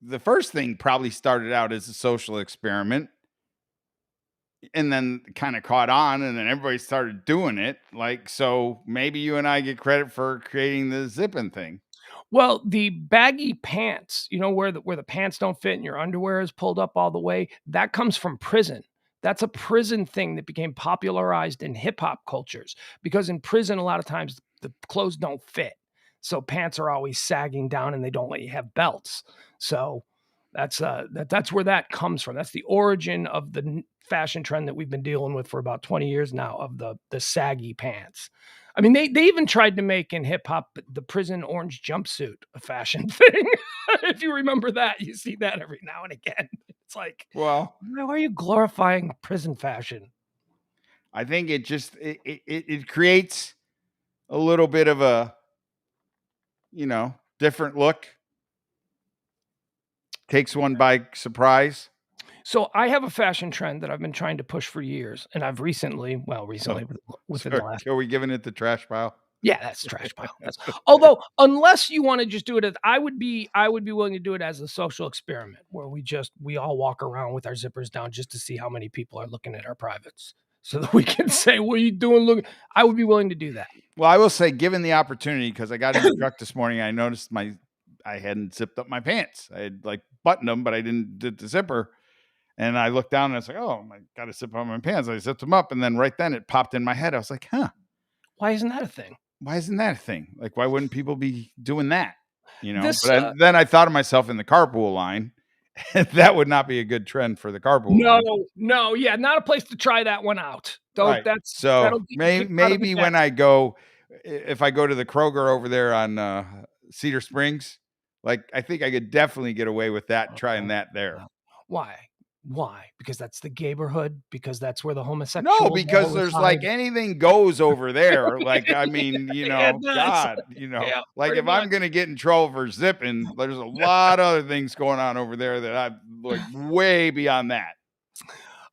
the first thing probably started out as a social experiment and then kind of caught on, and then everybody started doing it. Like, so maybe you and I get credit for creating the zipping thing. Well, the baggy pants, you know, where the pants don't fit and your underwear is pulled up all the way, that comes from prison. That's a prison thing that became popularized in hip hop cultures because in prison, a lot of times the clothes don't fit. So pants are always sagging down and they don't let you have belts. So that's where that comes from. That's the origin of the fashion trend that we've been dealing with for about 20 years now of the saggy pants. I mean, they even tried to make in hip hop the prison orange jumpsuit a fashion thing. If you remember that, you see that every now and again. It's like, Well, why are you glorifying prison fashion? I think it just it creates a little bit of a, different look. Takes one by surprise. So I have a fashion trend that I've been trying to push for years, and I've recently, within the last. Are we giving it the trash pile? Yeah, that's trash pile. Although, unless you want to just do it as I would be willing to do it as a social experiment where we all walk around with our zippers down just to see how many people are looking at our privates, so that we can say, "What are you doing?" Look, I would be willing to do that. Well, I will say, given the opportunity, because I got in the truck this morning, I noticed I hadn't zipped up my pants. I had, like, buttoned them, but I didn't did the zipper. And I looked down and I was like, oh, I got to zip up my pants. I zipped them up. And then right then it popped in my head. I was like, Why isn't that a thing? why isn't that a thing? Like, why wouldn't people be doing that? Then I thought of myself in the carpool line. That would not be a good trend for the carpool line. No, yeah, not a place to try that one out. Right. So maybe when if I go to the Kroger over there on Cedar Springs, like, I think I could definitely get away with that, trying that there. Why? Because that's the gayborhood? Because that's where the homosexuals No, because there's like anything goes over there. Like, I mean, God, Yeah, like if much. I'm going to get in trouble for zipping, there's a lot of other things going on over there that I'm like way beyond that.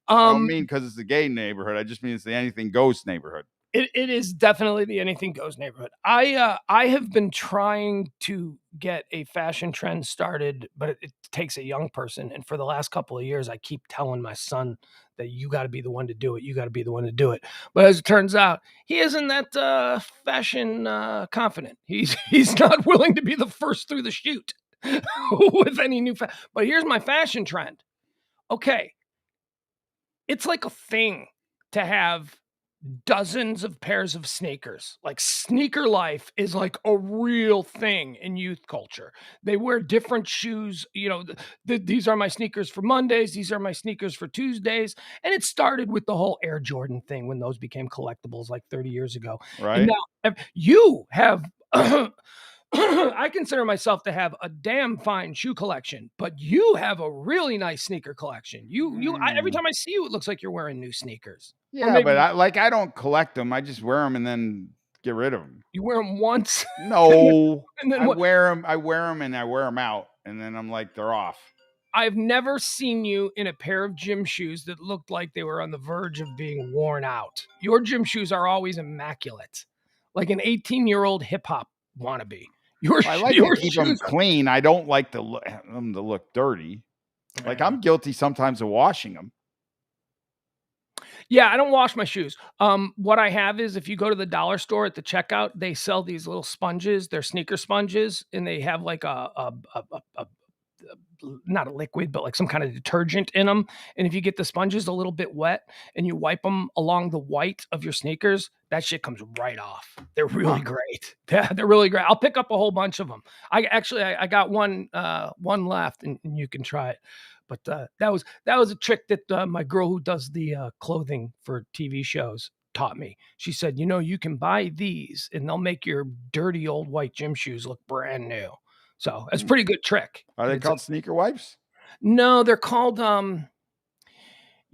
I don't mean because it's a gay neighborhood. I just mean it's the anything goes neighborhood. It is definitely the anything goes neighborhood. I have been trying to get a fashion trend started, but it takes a young person. And for the last couple of years, I keep telling my son that you got to be the one to do it. You got to be the one to do it. But as it turns out, he isn't that fashion confident. He's not willing to be the first through the chute with any new. But here's my fashion trend. Okay, it's like a thing to have dozens of pairs of sneakers. Like, sneaker life is like a real thing in youth culture. They wear different shoes. These are my sneakers for Mondays. These are my sneakers for Tuesdays. And it started with the whole Air Jordan thing when those became collectibles like 30 years ago. Right. And now you have I consider myself to have a damn fine shoe collection, but you have a really nice sneaker collection. Every time I see you, it looks like you're wearing new sneakers. Yeah, but I don't collect them. I just wear them and then get rid of them. You wear them once? No, and then I wear them and I wear them out, and then I'm like, they're off. I've never seen you in a pair of gym shoes that looked like they were on the verge of being worn out. Your gym shoes are always immaculate, like an 18-year-old hip hop wannabe. I like to keep them clean. I don't like them to look dirty. Like, I'm guilty sometimes of washing them. Yeah, I don't wash my shoes. What I have is, if you go to the dollar store at the checkout, they sell these little sponges. They're sneaker sponges, and they have like not a liquid, but like some kind of detergent in them. And if you get the sponges a little bit wet and you wipe them along the white of your sneakers, that shit comes right off. They're really great. Yeah, they're really great. I'll pick up a whole bunch of them. I got one left, and you can try it. But that was a trick that my girl who does the clothing for TV shows taught me. She said, you can buy these and they'll make your dirty old white gym shoes look brand new. So it's a pretty good trick. Are they called sneaker wipes? No, they're called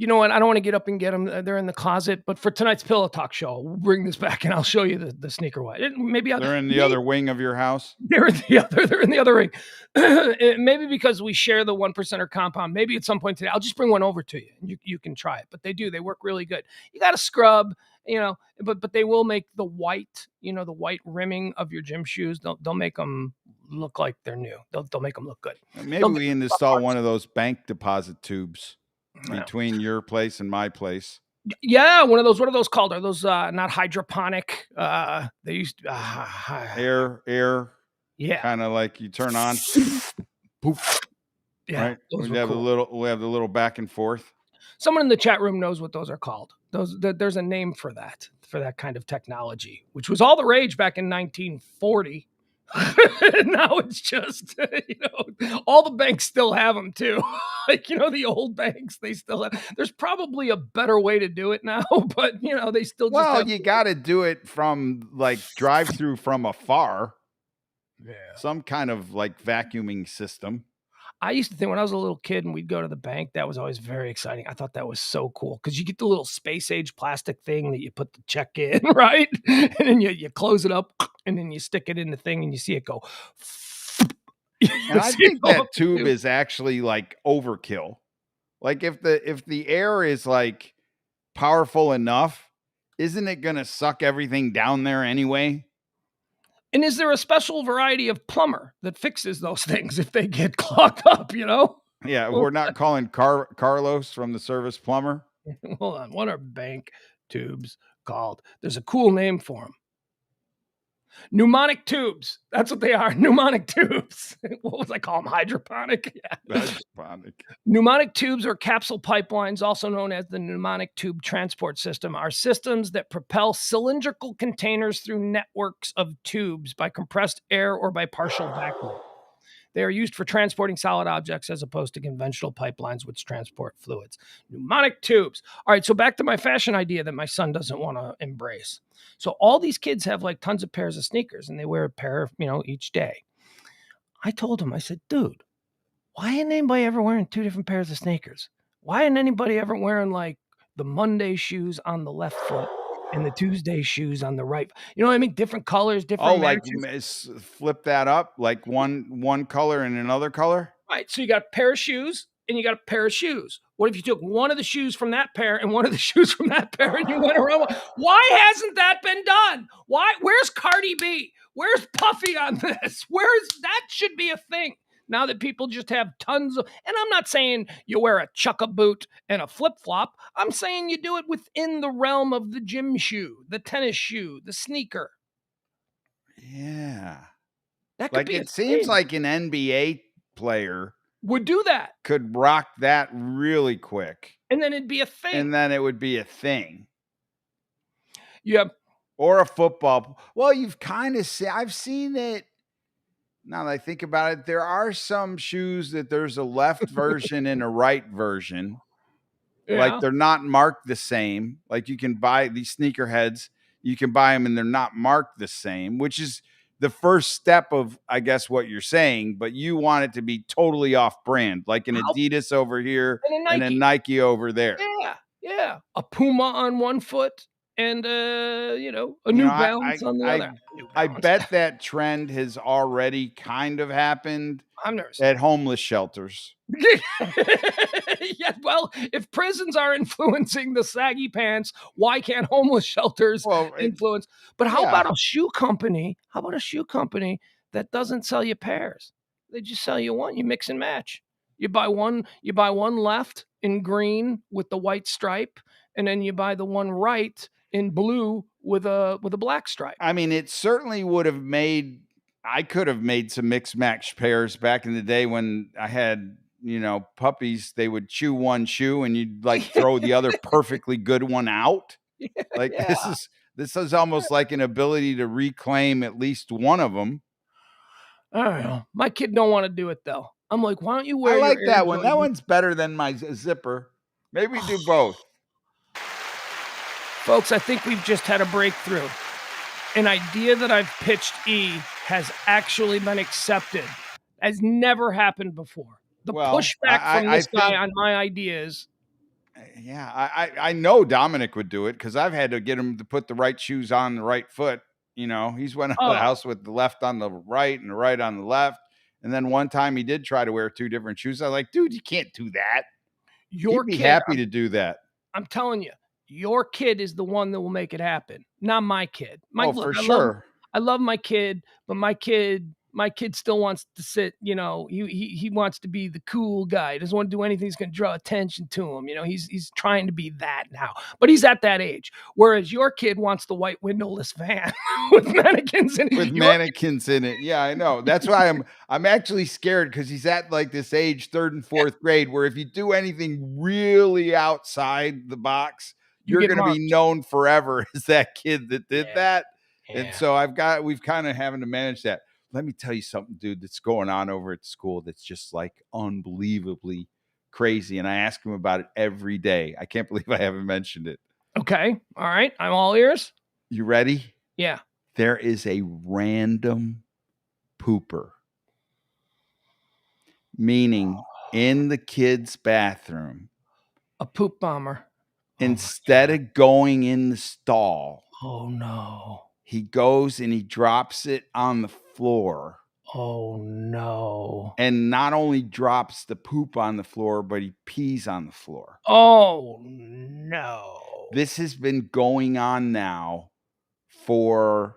You know what? I don't want to get up and get them. They're in the closet. But for tonight's Pillow Talk show, we'll bring this back and I'll show you the sneaker white. Maybe they're in the other wing of your house. They're in the other ring. Maybe because we share the 1% compound. Maybe at some point today, I'll just bring one over to you and you can try it. But they work really good. You got to scrub, but they will make the white, the white rimming of your gym shoes. They'll make them look like they're new. They'll make them look good. Maybe we install one of those bank deposit tubes between your place and my place. Yeah, one of those. What are those called? Are those not hydroponic? They used air. Yeah, kind of like you turn on. Poof. Yeah, right. We have the little back and forth. Someone in the chat room knows what those are called. There's a name for that kind of technology, which was all the rage back in 1940. Now it's just, all the banks still have them too. The old banks, they still have. There's probably a better way to do it now, but they still. You got to do it from drive through from afar. Yeah, some kind of vacuuming system. I used to think when I was a little kid and we'd go to the bank, that was always very exciting. I thought that was so cool because you get the little space age plastic thing that you put the check in, right? And then you close it up and then you stick it in the thing and you see it go. And I think that tube is actually overkill. If the air is powerful enough, isn't it going to suck everything down there anyway? And is there a special variety of plumber that fixes those things if they get clogged up, Yeah, we're not calling Carlos from the service plumber. Hold on. What are bank tubes called? There's a cool name for them. Pneumonic tubes. That's what they are. Pneumonic tubes. What was I call them? Hydroponic? Yeah. Hydroponic. Pneumonic tubes or capsule pipelines, also known as the pneumonic tube transport system, are systems that propel cylindrical containers through networks of tubes by compressed air or by partial vacuum. They are used for transporting solid objects as opposed to conventional pipelines which transport fluids. Pneumonic tubes. All right, so back to my fashion idea that my son doesn't want to embrace. So all these kids have tons of pairs of sneakers and they wear a pair, each day. I told him, I said, dude, why isn't anybody ever wearing two different pairs of sneakers? Why isn't anybody ever wearing the Monday shoes on the left foot and the Tuesday shoes on the right? You know what I mean? Different colors, different matches. Flip that up, one color and another color? Right, so you got a pair of shoes and you got a pair of shoes. What if you took one of the shoes from that pair and one of the shoes from that pair and you went around? Why hasn't that been done? Why? Where's Cardi B? Where's Puffy on this? That should be a thing. Now that people just have tons of, and I'm not saying you wear a chukka boot and a flip-flop. I'm saying you do it within the realm of the gym shoe, the tennis shoe, the sneaker. Yeah. That could be it seems like an NBA player would do that. Could rock that really quick. And then it'd be a thing. And then it would be a thing. Yeah. Or a football. Well, you've kind of seen, I've seen it. Now that I think about it, there are some shoes that there's a left version and a right version. Yeah. They're not marked the same. You can buy these sneakerheads, you can buy them and they're not marked the same, which is the first step of, I guess, what you're saying, but you want it to be totally off brand, like an Adidas over here and a Nike over there. Yeah. Yeah. A Puma on one foot and, a New Balance on the other. I bet that trend has already kind of happened. I'm nervous. At homeless shelters. Yeah, well, if prisons are influencing the saggy pants, why can't homeless shelters influence? But how about a shoe company? How about a shoe company that doesn't sell you pairs? They just sell you one. You mix and match. You buy one left in green with the white stripe, and then you buy the one right in blue with a black stripe. I mean, it certainly would have made. I could have made some mixed match pairs back in the day when I had, puppies. They would chew one shoe and you'd throw the other perfectly good one out. This is almost like an ability to reclaim at least one of them. I don't know. My kid don't want to do it though. I'm like, why don't you wear? I like that one. That one's better than my zipper. Maybe we do both. Folks, I think we've just had a breakthrough. An idea that I've pitched has actually been accepted. Has never happened before. The pushback from this guy on my ideas. Yeah, I know Dominic would do it because I've had to get him to put the right shoes on the right foot. You know, he's went out of the house with the left on the right and the right on the left. And then one time he did try to wear 2 different shoes. I was like, dude, you can't do that. Your He'd be kid, happy to do that. I'm telling you, your kid is the one that will make it happen, not my kid. For sure. I love my kid, but my kid still wants to sit, you know, he wants to be the cool guy. He doesn't want to do anything that's going to draw attention to him. You know, he's trying to be that now, but he's at that age. Whereas your kid wants the white windowless van with mannequins in it. With mannequins in it. Yeah, I know. That's why I'm actually scared because he's at like this age, 3rd and 4th grade, where if you do anything really outside the box, you're going to be known forever as that kid that did that. Yeah. And so we've kind of having to manage that. Let me tell you something, dude, that's going on over at school that's just like unbelievably crazy. And I ask him about it every day. I can't believe I haven't mentioned it. Okay. All right. I'm all ears. You ready? Yeah. There is a random pooper, meaning in the kids' bathroom. A poop bomber. Instead of going in the stall. Oh, no. He goes and he drops it on the floor. Oh, no. And not only drops the poop on the floor, but he pees on the floor. Oh, no. This has been going on now for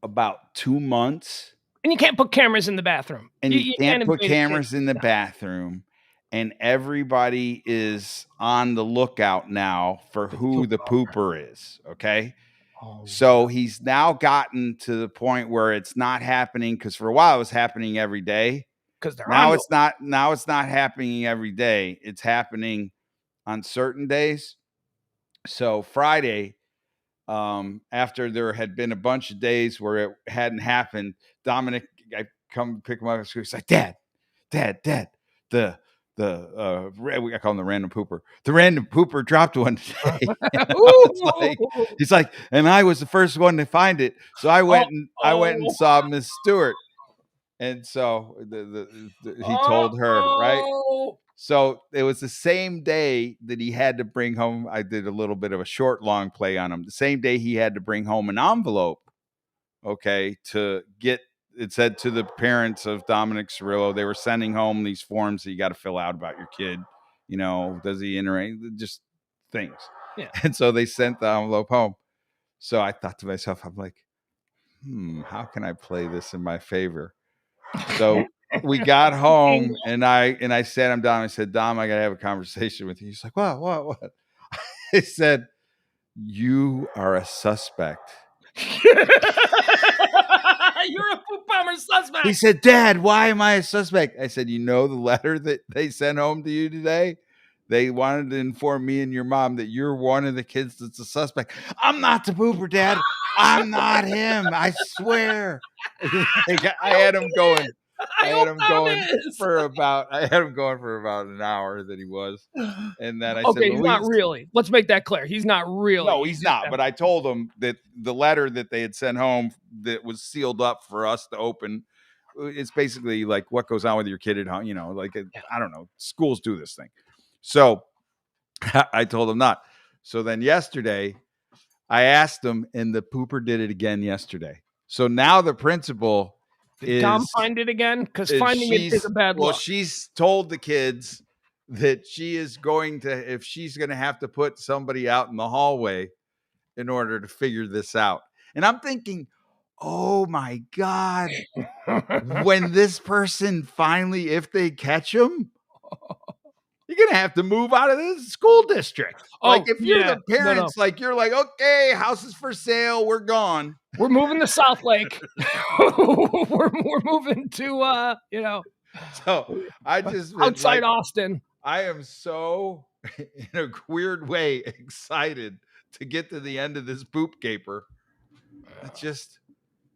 about 2 months. And you can't put cameras in the bathroom. And you can't put cameras in the bathroom. And everybody is on the lookout now for who the pooper is. Okay. So he's now gotten to the point where it's not happening, because for a while it was happening every day. Now it's not happening every day. It's happening on certain days. So Friday, after there had been a bunch of days where it hadn't happened, Dominic, I come pick him up. He's like, Dad, I call him the random pooper. The random pooper dropped one today. He's like, and I was the first one to find it. So I went and saw Miss Stewart. And so he told her, right? So it was the same day that he had to bring home. I did a little bit of a short, long play on him. The same day he had to bring home an envelope. Okay. It said to the parents of Dominic Cirillo, they were sending home these forms that you got to fill out about your kid. You know, does he interact? Just things. Yeah. And so they sent the envelope home. So I thought to myself, I'm like, how can I play this in my favor? So we got home and I sat him down. I said, Dom, I got to have a conversation with you. He's like, what? I said, you are a suspect. You're a poop bomber suspect. He said, Dad, why am I a suspect? I said, you know the letter that they sent home to you today? They wanted to inform me and your mom that you're one of the kids that's a suspect. I'm not the pooper, Dad. I'm not him. I swear. I had him going. I had him going for about an hour that he was. And then I said, he's not really. Let's make that clear. He's not really. No, he's not. But I told him that the letter that they had sent home that was sealed up for us to open, it's basically like what goes on with your kid at home. You know, like, I don't know. Schools do this thing. So I told him not. So then yesterday I asked him, and the pooper did it again yesterday. So now the principal Did Dom find it again? Because finding it is a bad luck. Well, she's told the kids that if she's going to have to put somebody out in the hallway in order to figure this out. And I'm thinking, oh my God, when this person finally, if they catch him, you're going to have to move out of this school district. Like if you're the parents, like you're like, okay, house is for sale. We're gone. We're moving to South Lake. we're moving to, So I just outside Austin. I am so, in a weird way, excited to get to the end of this poop caper. It's just,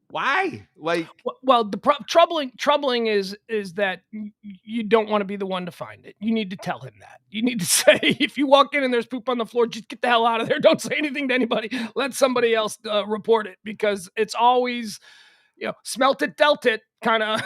why? Like, well, the troubling is that you don't want to be the one to find it. You need to tell him that. You need to say, if you walk in and there's poop on the floor, just get the hell out of there. Don't say anything to anybody. Let somebody else report it, because it's always, smelt it, dealt it kind of.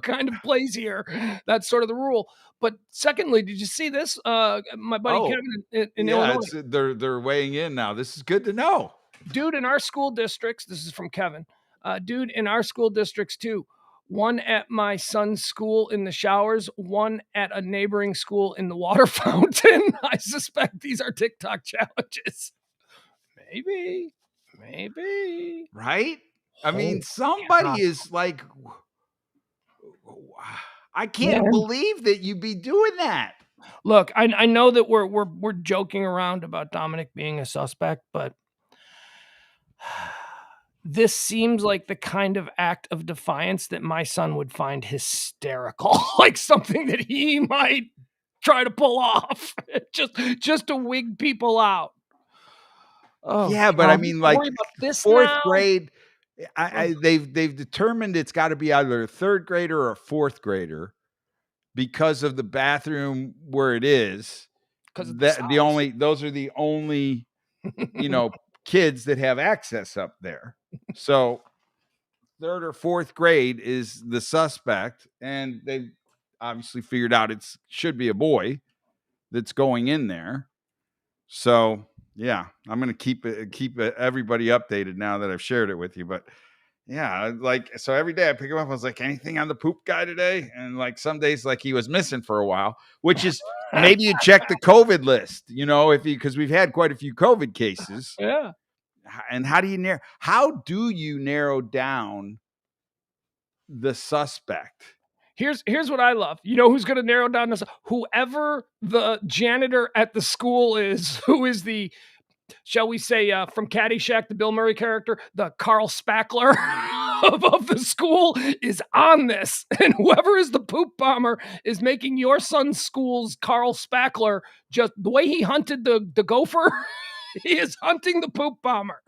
kind of plays here. That's sort of the rule. But secondly, did you see this? My buddy Kevin in Illinois. They're weighing in now. This is good to know. Dude in our school districts, this is from Kevin. Dude in our school districts too. One at my son's school in the showers, one at a neighboring school in the water fountain. I suspect these are TikTok challenges. Maybe. Right? I mean, somebody is like, I can't believe that you'd be doing that. Look, I know that we're joking around about Dominic being a suspect, but this seems like the kind of act of defiance that my son would find hysterical, like something that he might try to pull off just to wig people out. Oh, yeah, but I mean, like fourth grade, they've determined it's got to be either a third grader or a fourth grader because of the bathroom where it is. Because those are the only kids that have access up there. So third or fourth grade is the suspect, and they've obviously figured out it should be a boy that's going in there. So yeah, I'm gonna keep everybody updated now that I've shared it with you. But yeah, so every day I pick him up, I was like, anything on the poop guy today? And like some days, like he was missing for a while, which is maybe you check the COVID list, because we've had quite a few COVID cases. Yeah. And how do you narrow down the suspect? Here's what I love. You know who's going to narrow down this? Whoever the janitor at the school is, who is the, shall we say, from Caddyshack, the Bill Murray character, the Carl Spackler of the school is on this. And whoever is the poop bomber is making your son's school's Carl Spackler, just the way he hunted the gopher. He is hunting the poop bomber.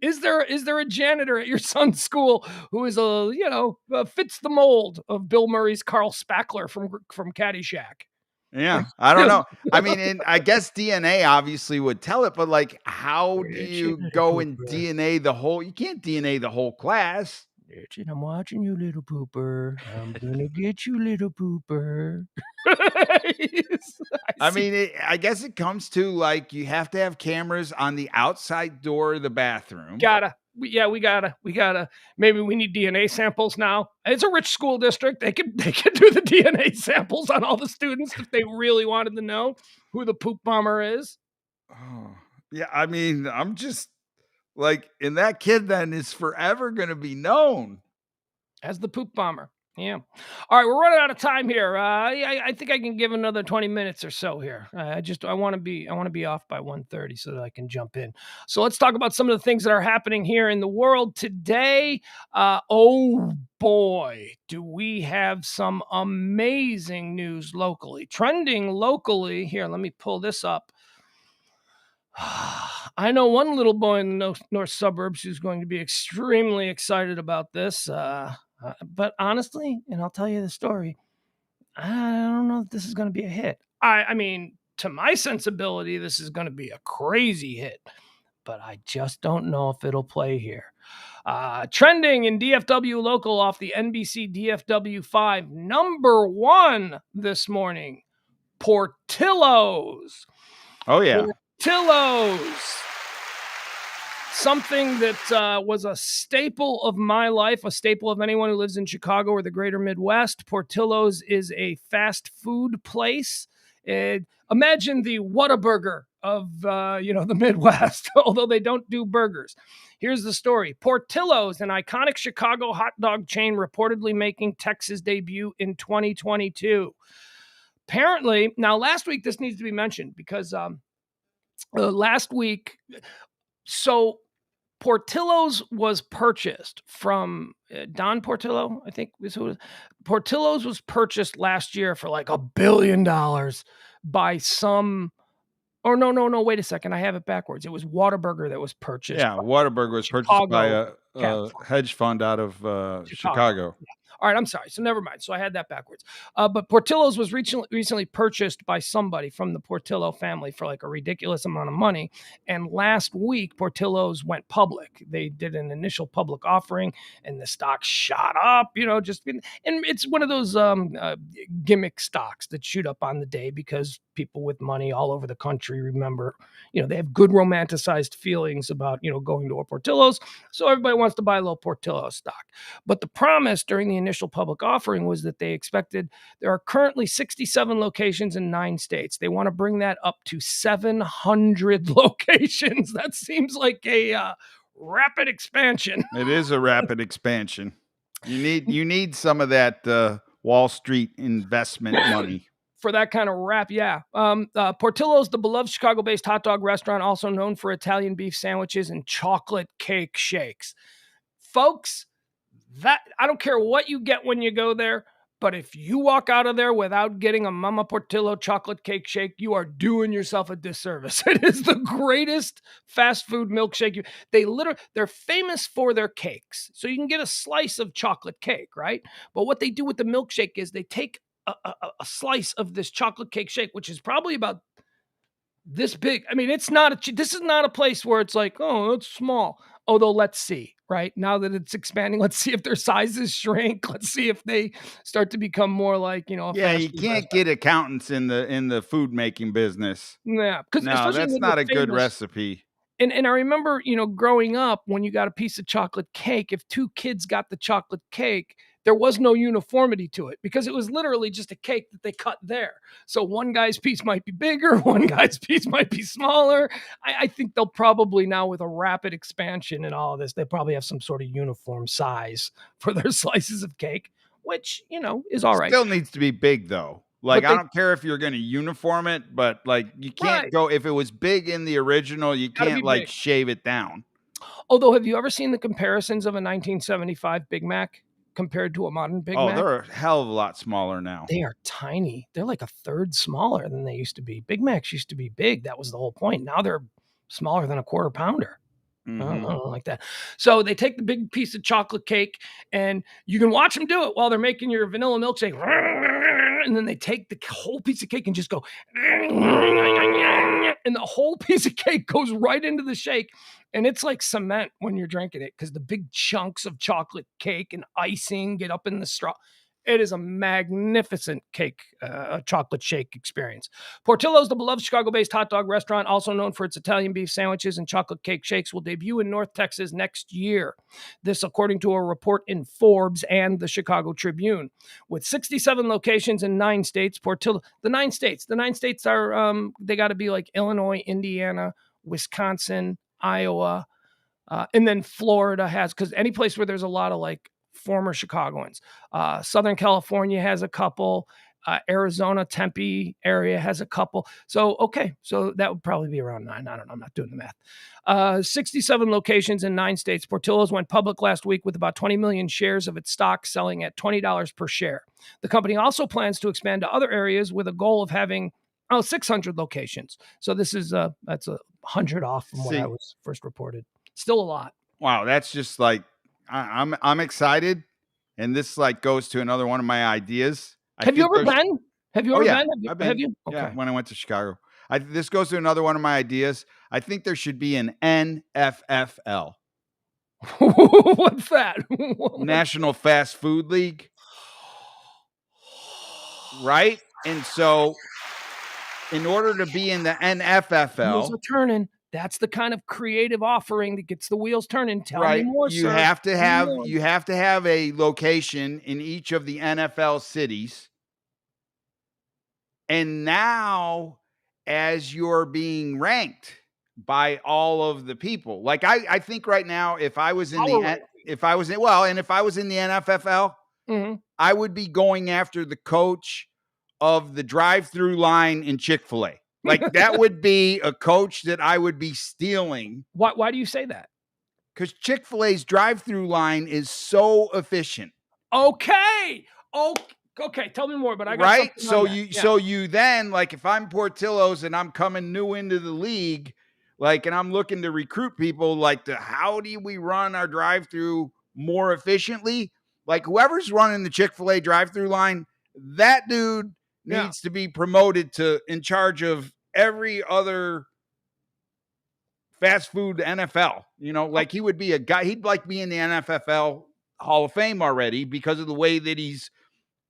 Is there a janitor at your son's school who is fits the mold of Bill Murray's Carl Spackler from Caddyshack? Yeah, I don't know. I mean, I guess DNA obviously would tell it, but like, how do you go and DNA the whole? You can't DNA the whole class. Richard, I'm watching you, little pooper. I'm gonna get you, little pooper. I guess it comes to like you have to have cameras on the outside door of the bathroom. We gotta. Maybe we need DNA samples now. It's a rich school district. They could do the DNA samples on all the students if they really wanted to know who the poop bomber is. Oh, yeah. I mean, I'm just like, and that kid then is forever going to be known as the poop bomber. Yeah. All right, we're running out of time here. I think I can give another 20 minutes or so here. I want to be off by 1:30 so that I can jump in. So let's talk about some of the things that are happening here in the world today. Oh boy, do we have some amazing news locally. Trending locally. Here, let me pull this up. I know one little boy in the north suburbs who's going to be extremely excited about this. But honestly, and I'll tell you the story, I don't know if this is going to be a hit. I mean, to my sensibility, this is going to be a crazy hit, but I just don't know if it'll play here. Trending in DFW local off the NBC DFW 5, number 1 this morning, Portillo's. Oh, yeah. Portillo's. Something that was a staple of my life, a staple of anyone who lives in Chicago or the greater Midwest. Portillo's is a fast food place. Imagine the Whataburger of the Midwest, although they don't do burgers. Here's the story. Portillo's, an iconic Chicago hot dog chain, reportedly making Texas debut in 2022. Apparently, now last week, this needs to be mentioned because last week, so Portillo's was purchased from Don Portillo, I think is who it is. Portillo's was purchased last year for like $1 billion by some. Oh, no, wait a second. I have it backwards. It was Whataburger that was purchased. Yeah, Whataburger was purchased by a hedge fund out of Chicago. All right, I'm sorry. So never mind. So I had that backwards. But Portillo's was recently purchased by somebody from the Portillo family for like a ridiculous amount of money. And last week, Portillo's went public. They did an initial public offering, and the stock shot up. And it's one of those gimmick stocks that shoot up on the day because people with money all over the country remember, they have good romanticized feelings about, going to a Portillo's. So everybody wants to buy a little Portillo stock. But the promise during the initial public offering was that they expected there are currently 67 locations in 9 states. They want to bring that up to 700 locations. That seems like a rapid expansion. It is a rapid expansion. You need some of that Wall Street investment money. For that kind of rap, yeah. Portillo's, the beloved Chicago-based hot dog restaurant, also known for Italian beef sandwiches and chocolate cake shakes. Folks, that I don't care what you get when you go there, but if you walk out of there without getting a Mama Portillo chocolate cake shake, you are doing yourself a disservice. It is the greatest fast food milkshake. They're famous for their cakes. So you can get a slice of chocolate cake, right? But what they do with the milkshake is they take a slice of this chocolate cake shake, which is probably about this big. I mean, this is not a place where it's like, oh, it's small. Although let's see, right? Now that it's expanding, let's see if their sizes shrink. Let's see if they start to become more like, yeah, you can't get accountants in the food making business. Yeah. No, that's not a good recipe. And I remember, growing up, when you got a piece of chocolate cake, if 2 kids got the chocolate cake, there was no uniformity to it because it was literally just a cake that they cut there. So one guy's piece might be bigger, one guy's piece might be smaller. I think they'll probably now, with a rapid expansion and all of this, they probably have some sort of uniform size for their slices of cake, which, is all right. Still needs to be big, though. Like, I don't care if you're going to uniform it, but like, you can't go, if it was big in the original, you can't like shave it down. Although, have you ever seen the comparisons of a 1975 Big Mac compared to a modern Big Mac? Oh, they're a hell of a lot smaller now. They are tiny. They're like a third smaller than they used to be. Big Macs used to be big. That was the whole point. Now they're smaller than a quarter pounder. I don't like that. So they take the big piece of chocolate cake, and you can watch them do it while they're making your vanilla milkshake. And then they take the whole piece of cake and just go, and the whole piece of cake goes right into the shake. And it's like cement when you're drinking it because the big chunks of chocolate cake and icing get up in the straw. It is a magnificent chocolate shake experience. Portillo's, the beloved Chicago-based hot dog restaurant, also known for its Italian beef sandwiches and chocolate cake shakes, will debut in North Texas next year. This, according to a report in Forbes and the Chicago Tribune. With 67 locations in 9 states, the 9 states are, they got to be like Illinois, Indiana, Wisconsin, Iowa, and then Florida has, because any place where there's a lot of like former Chicagoans. Southern California has a couple. Arizona, Tempe area has a couple. So that would probably be around 9. I don't know. I'm not doing the math. 67 locations in 9 states. Portillo's went public last week with about 20 million shares of its stock selling at $20 per share. The company also plans to expand to other areas with a goal of having 600 locations. So this is that's 100 off from what I was first reported. Still a lot. Wow, that's just like I'm excited, and this like goes to another one of my ideas. Have you ever been? Have you ever been? I've been. Have you? Okay. Yeah, when I went to Chicago. This goes to another one of my ideas. I think there should be an NFFL. What's that? National Fast Food League. Right? And so, in order to be in the NFFL, wheels are turning. That's the kind of creative offering that gets the wheels turning. Tell me more, you have to have a location in each of the NFL cities. And now, as you're being ranked by all of the people, like I think right now, if I was in the NFFL, I would be going after the coach of the drive-through line in Chick-fil-A. Like that would be a coach that I would be stealing. Why do you say that? Because Chick-fil-A's drive-through line is so efficient. Okay. Tell me more. But I got so you then, like, if I'm Portillo's and I'm coming new into the league, like, and I'm looking to recruit people, like, how do we run our drive-through more efficiently? Like whoever's running the Chick-fil-A drive-through line, that dude needs to be promoted to in charge of every other fast food NFL. You know, like he would be a guy, he'd like be in the NFL Hall of Fame already because of the way that he's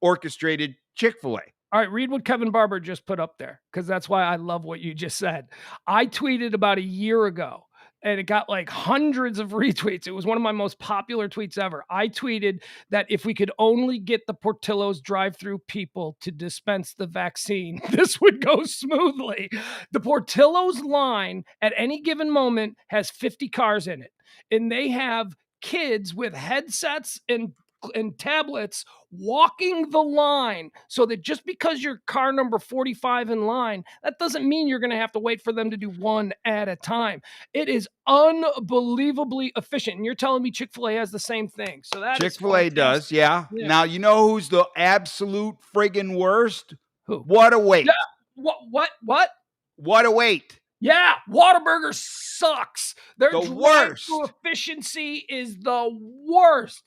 orchestrated Chick-fil-A. All right, read what Kevin Barber just put up there, because that's why I love what you just said. I tweeted about a year ago, and it got like hundreds of retweets. It was one of my most popular tweets ever. I tweeted that if we could only get the Portillo's drive-through people to dispense the vaccine, this would go smoothly. The Portillo's line at any given moment has 50 cars in it, and they have kids with headsets and tablets walking the line, so that just because you're car number 45 in line, that doesn't mean you're going to have to wait for them to do one at a time. It is unbelievably efficient. And you're telling me Chick-fil-A has the same thing. So that Chick-fil-A does, yeah. Now, you know who's the absolute friggin' worst? Who? What a wait. Yeah. What? What a wait. Yeah, Whataburger sucks. Their the worst efficiency is the worst.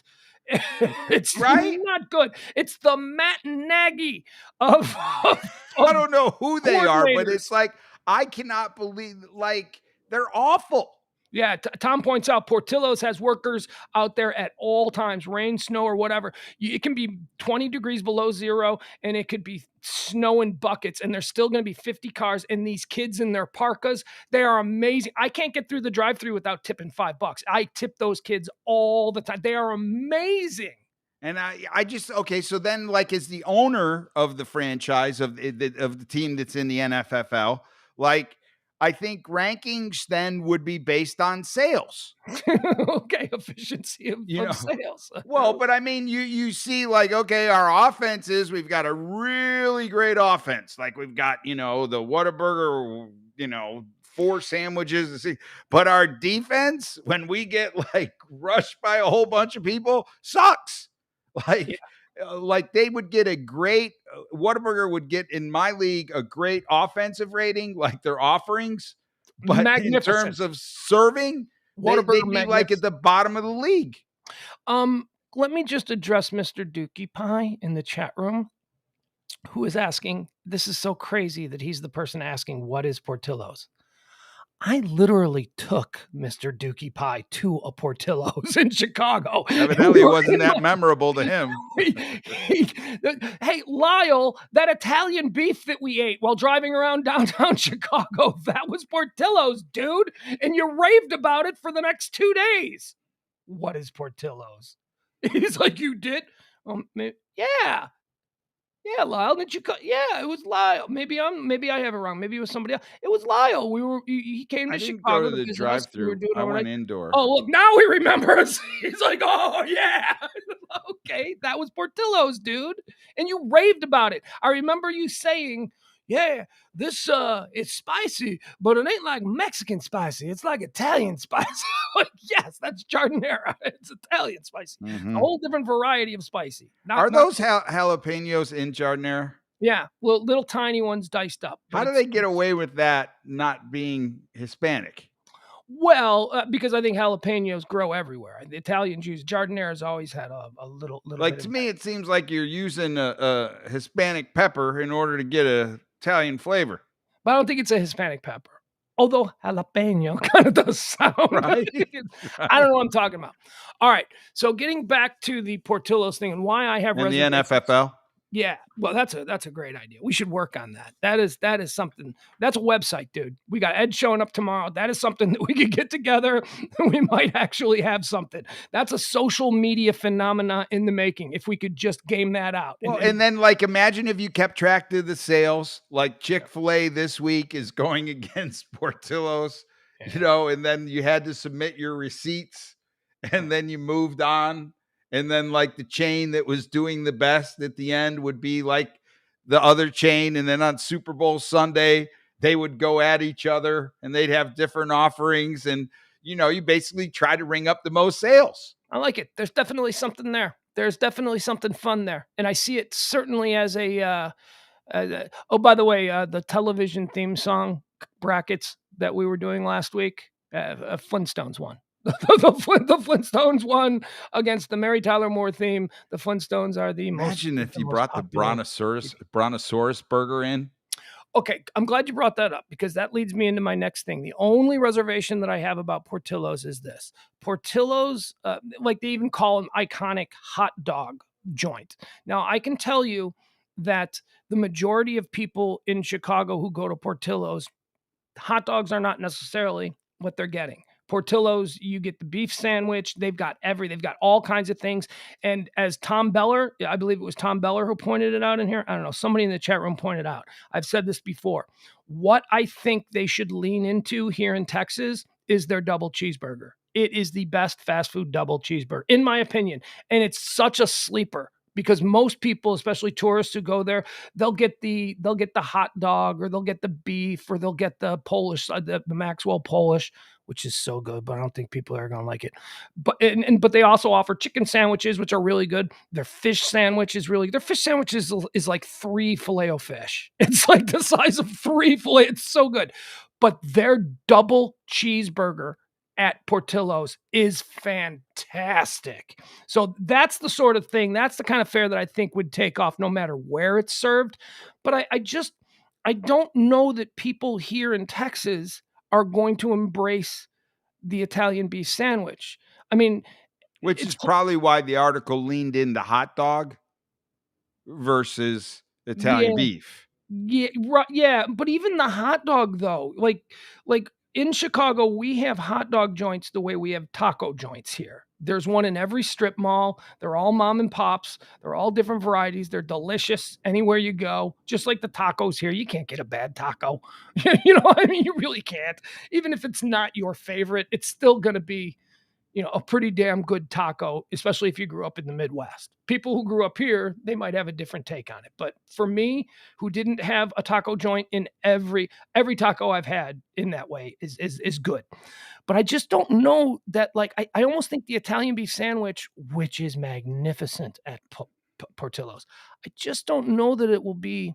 It's right? Not good. It's the Matt Nagy of I don't know who they are, but it's like, I cannot believe, like, they're awful. Yeah, Tom points out Portillo's has workers out there at all times, rain, snow, or whatever. It can be 20 degrees below zero, and it could be snow in buckets, and there's still going to be 50 cars, and these kids in their parkas, they are amazing. I can't get through the drive-thru without tipping $5. I tip those kids all the time. They are amazing. And I just, okay, so then, like, as the owner of the franchise of the team that's in the NFFL, like, I think rankings then would be based on sales. Okay, efficiency of sales. Well, but I mean, you see, like, okay, our offenses, we've got a really great offense. Like, we've got, the Whataburger, 4 sandwiches. But our defense, when we get, like, rushed by a whole bunch of people, sucks. Like they would get a great Whataburger would get in my league a great offensive rating, like their offerings, but in terms of serving, they'd be like at the bottom of the league. Let me just address Mr. Dookie Pie in the chat room, who is asking. This is so crazy that he's the person asking, "What is Portillo's?" I literally took Mr. Dookie Pie to a Portillo's in Chicago. Evidently, it wasn't that memorable to him. Hey, Lyle, that Italian beef that we ate while driving around downtown Chicago, that was Portillo's, dude. And you raved about it for the next 2 days. What is Portillo's? He's like, you did? Yeah. Yeah, Lyle, did you cut? Yeah, it was Lyle. Maybe I have it wrong. Maybe it was somebody else. It was Lyle. He came to Chicago. Go to the drive-thru. I went indoor. Oh, look, now he remembers. He's like, oh yeah. Okay, that was Portillo's, dude. And you raved about it. I remember you saying, yeah, this it's spicy, but it ain't like Mexican spicy. It's like Italian spicy. Like, yes, that's giardiniera. It's Italian spicy. Mm-hmm. A whole different variety of spicy. Are those jalapenos in giardiniera? Yeah, well, little tiny ones diced up. How do they get away with that not being Hispanic? Well, because I think jalapenos grow everywhere. The Italians use giardinieras. Always had a little. Like, to me, it seems like you're using a Hispanic pepper in order to get a Italian flavor. But I don't think it's a Hispanic pepper. Although jalapeno kind of does sound right. I don't know what I'm talking about. All right. So getting back to the Portillo's thing and why I have the NFFL. Yeah. Well, that's a great idea. We should work on that. That is something. That's a website, dude. We got Ed showing up tomorrow. That is something that we could get together. We might actually have something. That's a social media phenomena in the making. If we could just game that out. Well, and then, like, imagine if you kept track of the sales, like Chick-fil-A this week is going against Portillo's, and then you had to submit your receipts and then you moved on. And then, like, the chain that was doing the best at the end would be like the other chain. And then on Super Bowl Sunday, they would go at each other and they'd have different offerings. And, you basically try to ring up the most sales. I like it. There's definitely something there. There's definitely something fun there. And I see it certainly as a, oh, by the way, the television theme song brackets that we were doing last week, Flintstones one. The Flintstones won against the Mary Tyler Moore theme. The Flintstones are the Imagine most. if you brought the popular. Brontosaurus burger in. Okay, I'm glad you brought that up because that leads me into my next thing. The only reservation that I have about Portillo's is this: Portillo's, like they even call an iconic hot dog joint. Now, I can tell you that the majority of people in Chicago who go to Portillo's, hot dogs are not necessarily what they're getting. Portillo's, you get the beef sandwich. They've got all kinds of things. And as Tom Beller, I believe it was Tom Beller who pointed it out in here. I don't know. Somebody in the chat room pointed out. I've said this before. What I think they should lean into here in Texas is their double cheeseburger. It is the best fast food double cheeseburger, in my opinion. And it's such a sleeper because most people, especially tourists who go there, they'll get the hot dog or they'll get the beef or they'll get the Polish, the Maxwell Polish, which is so good, but I don't think people are going to like it. But they also offer chicken sandwiches, which are really good. Their fish sandwich is really, their fish sandwich is like 3 Filet-O-Fish. It's like the size of 3 filet. It's so good. But their double cheeseburger at Portillo's is fantastic. So that's the sort of thing, that's the kind of fare that I think would take off no matter where it's served. But I don't know that people here in Texas are going to embrace the Italian beef sandwich. I mean, which is probably why the article leaned into hot dog versus Italian beef. Yeah, right, yeah, but even the hot dog though, like in Chicago, we have hot dog joints the way we have taco joints here. There's one in every strip mall. They're all mom and pops. They're all different varieties. They're delicious anywhere you go. Just like the tacos here, you can't get a bad taco. You know what I mean? You really can't. Even if it's not your favorite, it's still going to be, a pretty damn good taco, especially if you grew up in the Midwest. People who grew up here, they might have a different take on it. But for me, who didn't have a taco joint in every taco I've had in that way is good. But I just don't know that, like, I almost think the Italian beef sandwich, which is magnificent at Portillo's, I just don't know that it will be.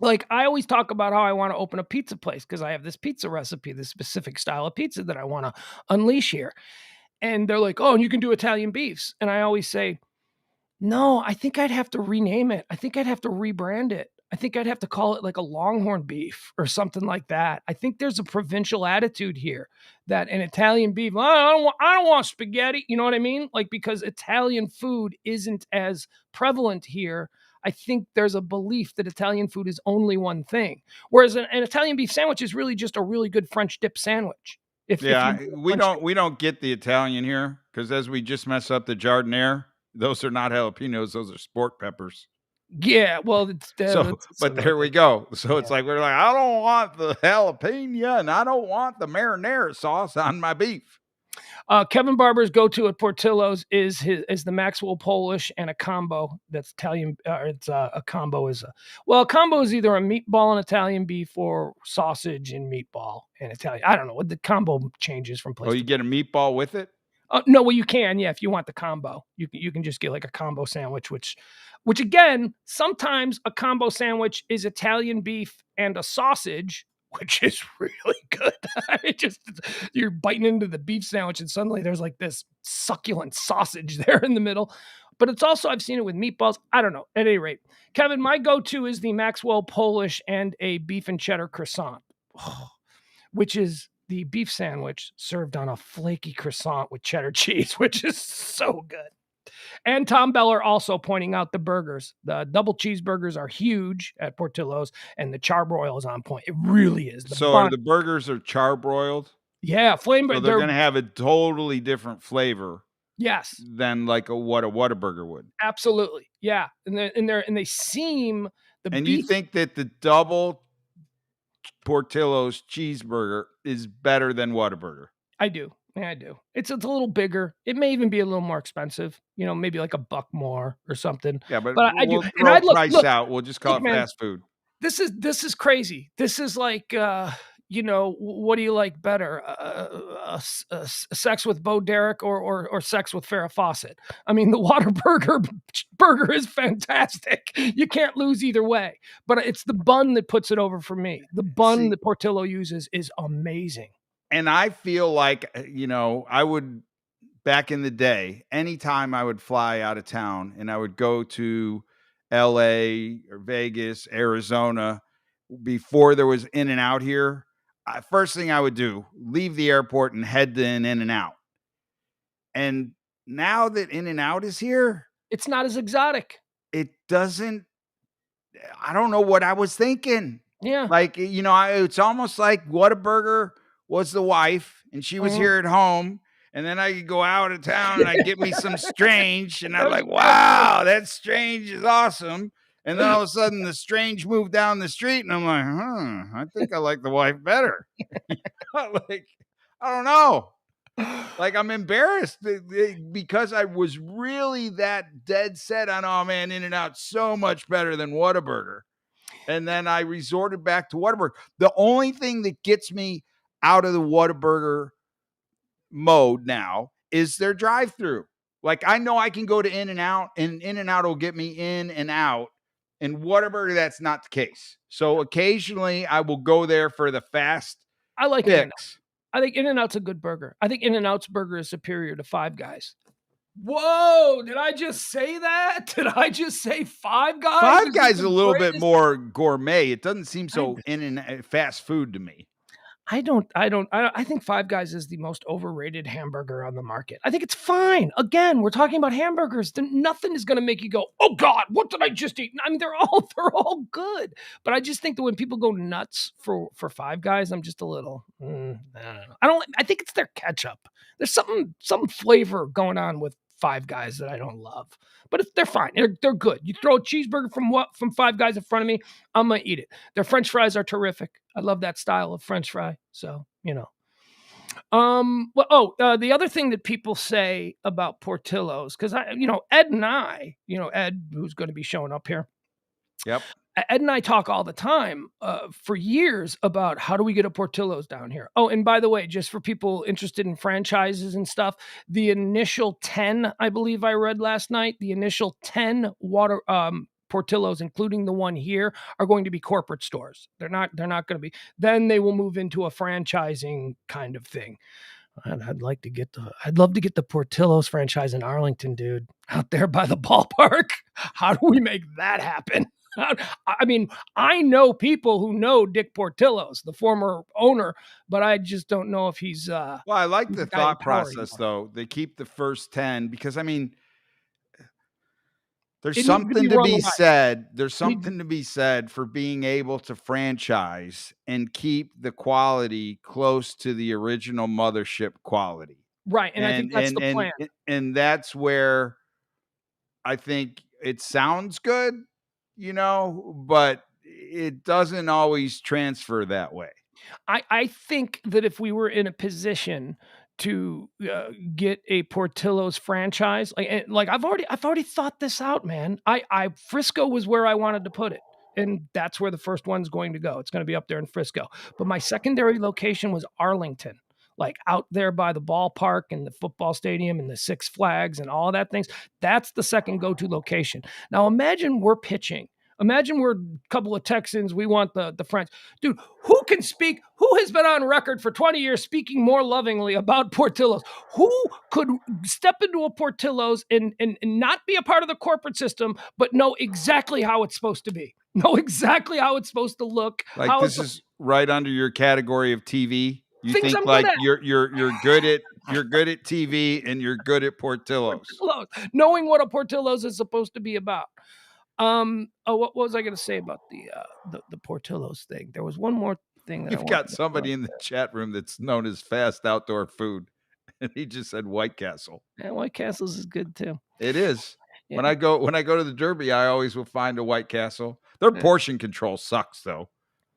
Like, I always talk about how I want to open a pizza place because I have this pizza recipe, this specific style of pizza that I want to unleash here. And they're like, oh, and you can do Italian beefs. And I always say, no, I think I'd have to rename it. I think I'd have to rebrand it. I think I'd have to call it like a Longhorn beef or something like that. I think there's a provincial attitude here that an Italian beef, I don't want spaghetti. You know what I mean? Like, because Italian food isn't as prevalent here. I think there's a belief that Italian food is only one thing. Whereas an Italian beef sandwich is really just a really good French dip sandwich. We don't get the Italian here because as we just mess up the Jardiniere, those are not jalapenos; those are sport peppers. Yeah, well, but there we go. So it's like we're like, I don't want the jalapeno and I don't want the marinara sauce on my beef. Kevin Barber's go-to at Portillo's is the Maxwell Polish and a combo that's Italian. It's a combo a combo is either a meatball and Italian beef or sausage and meatball and Italian. I don't know what the combo changes from place. Oh, you get a meatball with it? No, well, you can. Yeah, if you want the combo, you can just get like a combo sandwich, which again, sometimes a combo sandwich is Italian beef and a sausage, which is really good. You're biting into the beef sandwich and suddenly there's like this succulent sausage there in the middle. But it's also, I've seen it with meatballs. I don't know. At any rate, Kevin, my go-to is the Maxwell Polish and a beef and cheddar croissant, which is the beef sandwich served on a flaky croissant with cheddar cheese, which is so good. And Tom Beller also pointing out the burgers. The double cheeseburgers are huge at Portillo's, and the charbroil is on point. It really is. The burgers are charbroiled? Yeah, flame. So they're going to have a totally different flavor. Yes. Than like what a Whataburger would. Absolutely. Yeah, and they seem and beef. You think that the double Portillo's cheeseburger is better than Whataburger? I do. Yeah, I do. It's a little bigger. It may even be a little more expensive. Maybe like $1 more or something. Yeah, but I do. And I'd look out. We'll just call it fast food. This is crazy. This is like what do you like better? Sex with Bo Derek or sex with Farrah Fawcett? I mean, the Whataburger burger is fantastic. You can't lose either way. But it's the bun that puts it over for me. The bun that Portillo uses is amazing. And I feel like, I would, back in the day, anytime I would fly out of town and I would go to LA or Vegas, Arizona, before there was In-N-Out here, first thing I would do, leave the airport and head to an In-N-Out. And now that In-N-Out is here, It's not as exotic. it doesn't, I don't know what I was thinking. Yeah. Like, it's almost like Whataburger was the wife and she was here at home. And then I could go out of town and I get me some Strange. And I'm like, wow, that Strange is awesome. And then all of a sudden the Strange moved down the street. And I'm like, I think I like the wife better. Like, I don't know. Like, I'm embarrassed because I was really that dead set on, oh man, In-N-Out so much better than Whataburger. And then I resorted back to Whataburger. The only thing that gets me out of the Whataburger mode now is their drive-through. Like, I know I can go to In-N-Out and In-N-Out will get me in and out. And Whataburger, that's not the case. So occasionally I will go there for the fast I like fix. In-N-Out. I think In-N-Out's a good burger. I think In-N-Out's burger is superior to Five Guys. Whoa, did I just say that? Did I just say Five Guys? Five Guys is a little bit more gourmet. It doesn't seem so fast food to me. I think Five Guys is the most overrated hamburger on the market. I think it's fine. Again, we're talking about hamburgers. Nothing is going to make you go, oh God, what did I just eat? I mean, they're all good. But I just think that when people go nuts for Five Guys, I'm just a little, I don't know. I think it's their ketchup. There's some flavor going on with Five Guys that I don't love, but they're fine. They're good. You throw a cheeseburger from Five Guys in front of me, I'm gonna eat it. Their French fries are terrific. I love that style of French fry. So the other thing that people say about Portillo's, because Ed and I, Ed, who's going to be showing up here. Yep. Ed and I talk all the time for years about how do we get a Portillo's down here. Oh, and by the way, just for people interested in franchises and stuff, the initial 10, I believe I read last night, the initial 10 Portillo's, including the one here, are going to be corporate stores. They're not going to be. Then they will move into a franchising kind of thing. I'd love to get the Portillo's franchise in Arlington, dude, out there by the ballpark. How do we make that happen? I mean, I know people who know Dick Portillo's, the former owner, but I just don't know if he's. Well, I like the thought process, though. They keep the first 10 because, I mean, there's something to be said. There's something to be said for being able to franchise and keep the quality close to the original mothership quality. Right, and I think that's the plan. And that's where I think it sounds good, but it doesn't always transfer that way. I think that if we were in a position to get a Portillo's franchise, like I've already thought this out, man. Frisco was where I wanted to put it, and that's where the first one's going to go. It's going to be up there in Frisco. But my secondary location was Arlington, like out there by the ballpark and the football stadium and the Six Flags and all of that things. That's the second go-to location. Now imagine we're pitching. Imagine we're a couple of Texans. We want the French. Dude, who has been on record for 20 years speaking more lovingly about Portillo's? Who could step into a Portillo's and not be a part of the corporate system, but know exactly how it's supposed to be? Know exactly how it's supposed to look. Like this is right under your category of TV. You Things think I'm like good you're good at TV and you're good at Portillo's. Knowing what a Portillo's is supposed to be about. What was I going to say about the Portillo's thing? There was one more thing that you've got somebody in the chat room that's known as fast outdoor food, and he just said White Castle. Yeah, White Castle's is good too. It is. Yeah. When I go to the Derby, I always will find a White Castle. Their portion control sucks though.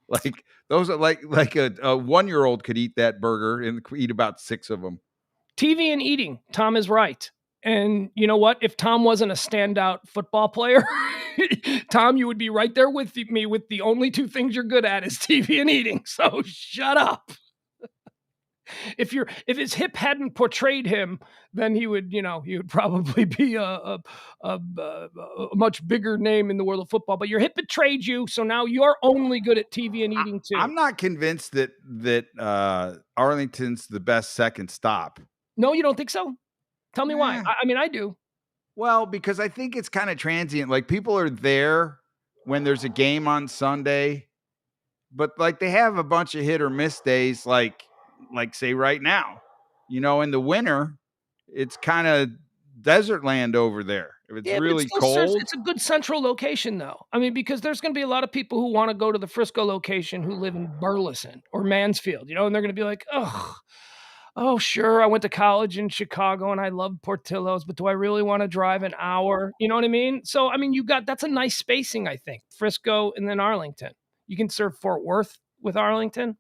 Like those are like a 1-year-old could eat that burger and eat about 6 of them. TV and eating. Tom is right. And you know what? If Tom wasn't a standout football player, Tom, you would be right there with me with the only 2 things you're good at is TV and eating. So shut up. if his hip hadn't portrayed him, then he would probably be a much bigger name in the world of football. But your hip betrayed you, so now you're only good at TV and eating too. I'm not convinced that Arlington's the best second stop. No, you don't think so? Tell me why. I mean, I do. Well, because I think it's kind of transient. Like, people are there when there's a game on Sunday, but like they have a bunch of hit or miss days, like say right now. In the winter, it's kind of desert land over there. If it's really cold. It's a good central location, though. I mean, because there's going to be a lot of people who want to go to the Frisco location who live in Burleson or Mansfield, and they're going to be like, oh, sure, I went to college in Chicago and I love Portillo's, but do I really want to drive an hour? You know what I mean? So, I mean, that's a nice spacing, I think. Frisco and then Arlington. You can serve Fort Worth with Arlington.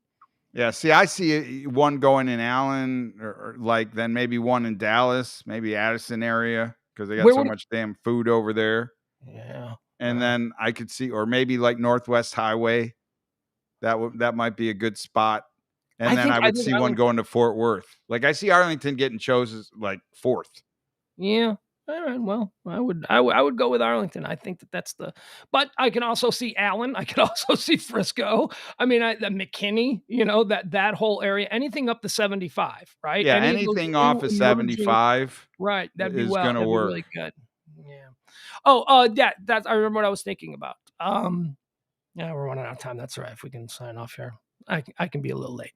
Yeah, see, I see one going in Allen, or like then maybe one in Dallas, maybe Addison area, because they got so much damn food over there. Yeah. And then I could see, or maybe like Northwest Highway. That might be a good spot. And then I would see one going to Fort Worth. Like, I see Arlington getting chosen like fourth. Yeah. All right. Well, I would go with Arlington. I think that's but I can also see Allen. I can also see Frisco. I mean, the McKinney, that whole area, anything up to 75, right? Yeah. Anything off of 75. Right. That'd be going to work. Really good. Yeah. Oh, yeah. I remember what I was thinking about. Yeah, we're running out of time. That's all right. If we can sign off here, I can be a little late.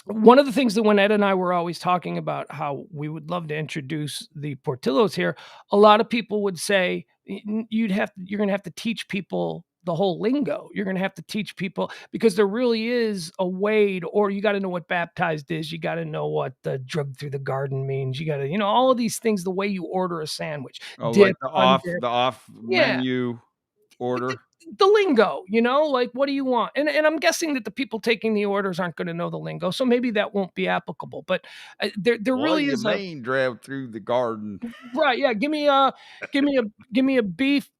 One of the things that when Ed and I were always talking about how we would love to introduce the Portillos here, a lot of people would say you're going to have to teach people the whole lingo. You're going to have to teach people, because there really is a way or you got to know what baptized is. You got to know what the drug through the garden means. You got to, all of these things, the way you order a sandwich. Oh, like the off menu order. The lingo, like, what do you want? And I'm guessing that the people taking the orders aren't going to know the lingo, so maybe that won't be applicable. But there really is a main drive through the garden, right? Yeah, give me a beef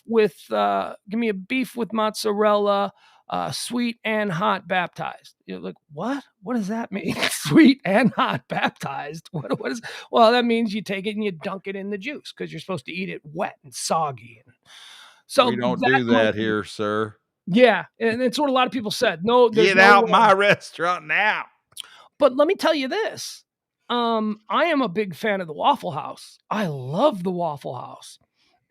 with mozzarella, sweet and hot baptized. You're like, what? What does that mean? Sweet and hot baptized? What is? Well, that means you take it and you dunk it in the juice because you're supposed to eat it wet and soggy. So we don't do that here, sir. Yeah, and it's what a lot of people said. No, get out my restaurant now. But let me tell you this. I am a big fan of the Waffle House. I love the Waffle House.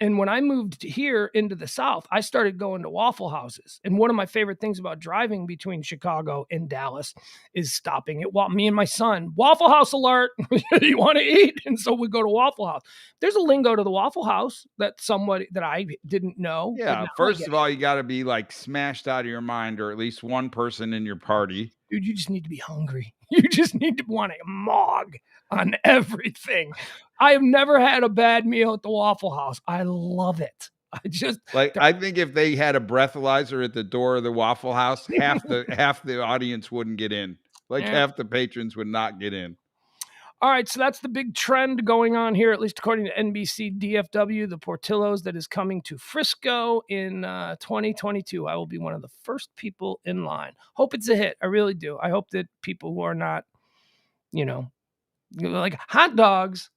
And when I moved here into the South, I started going to Waffle Houses. And one of my favorite things about driving between Chicago and Dallas is stopping at me and my son. Waffle House alert! You want to eat? And so we go to Waffle House. There's a lingo to the Waffle House that I didn't know. Yeah, first of all, you got to be like smashed out of your mind, or at least one person in your party. Dude, you just need to be hungry. You just need to want a mog on everything. I have never had a bad meal at the Waffle House. I love it. I think if they had a breathalyzer at the door of the Waffle House, half the audience wouldn't get in. Half the patrons would not get in. All right, so that's the big trend going on here, at least according to NBC DFW, the Portillos that is coming to Frisco in 2022. I will be one of the first people in line. Hope it's a hit. I really do. I hope that people who are not, like hot dogs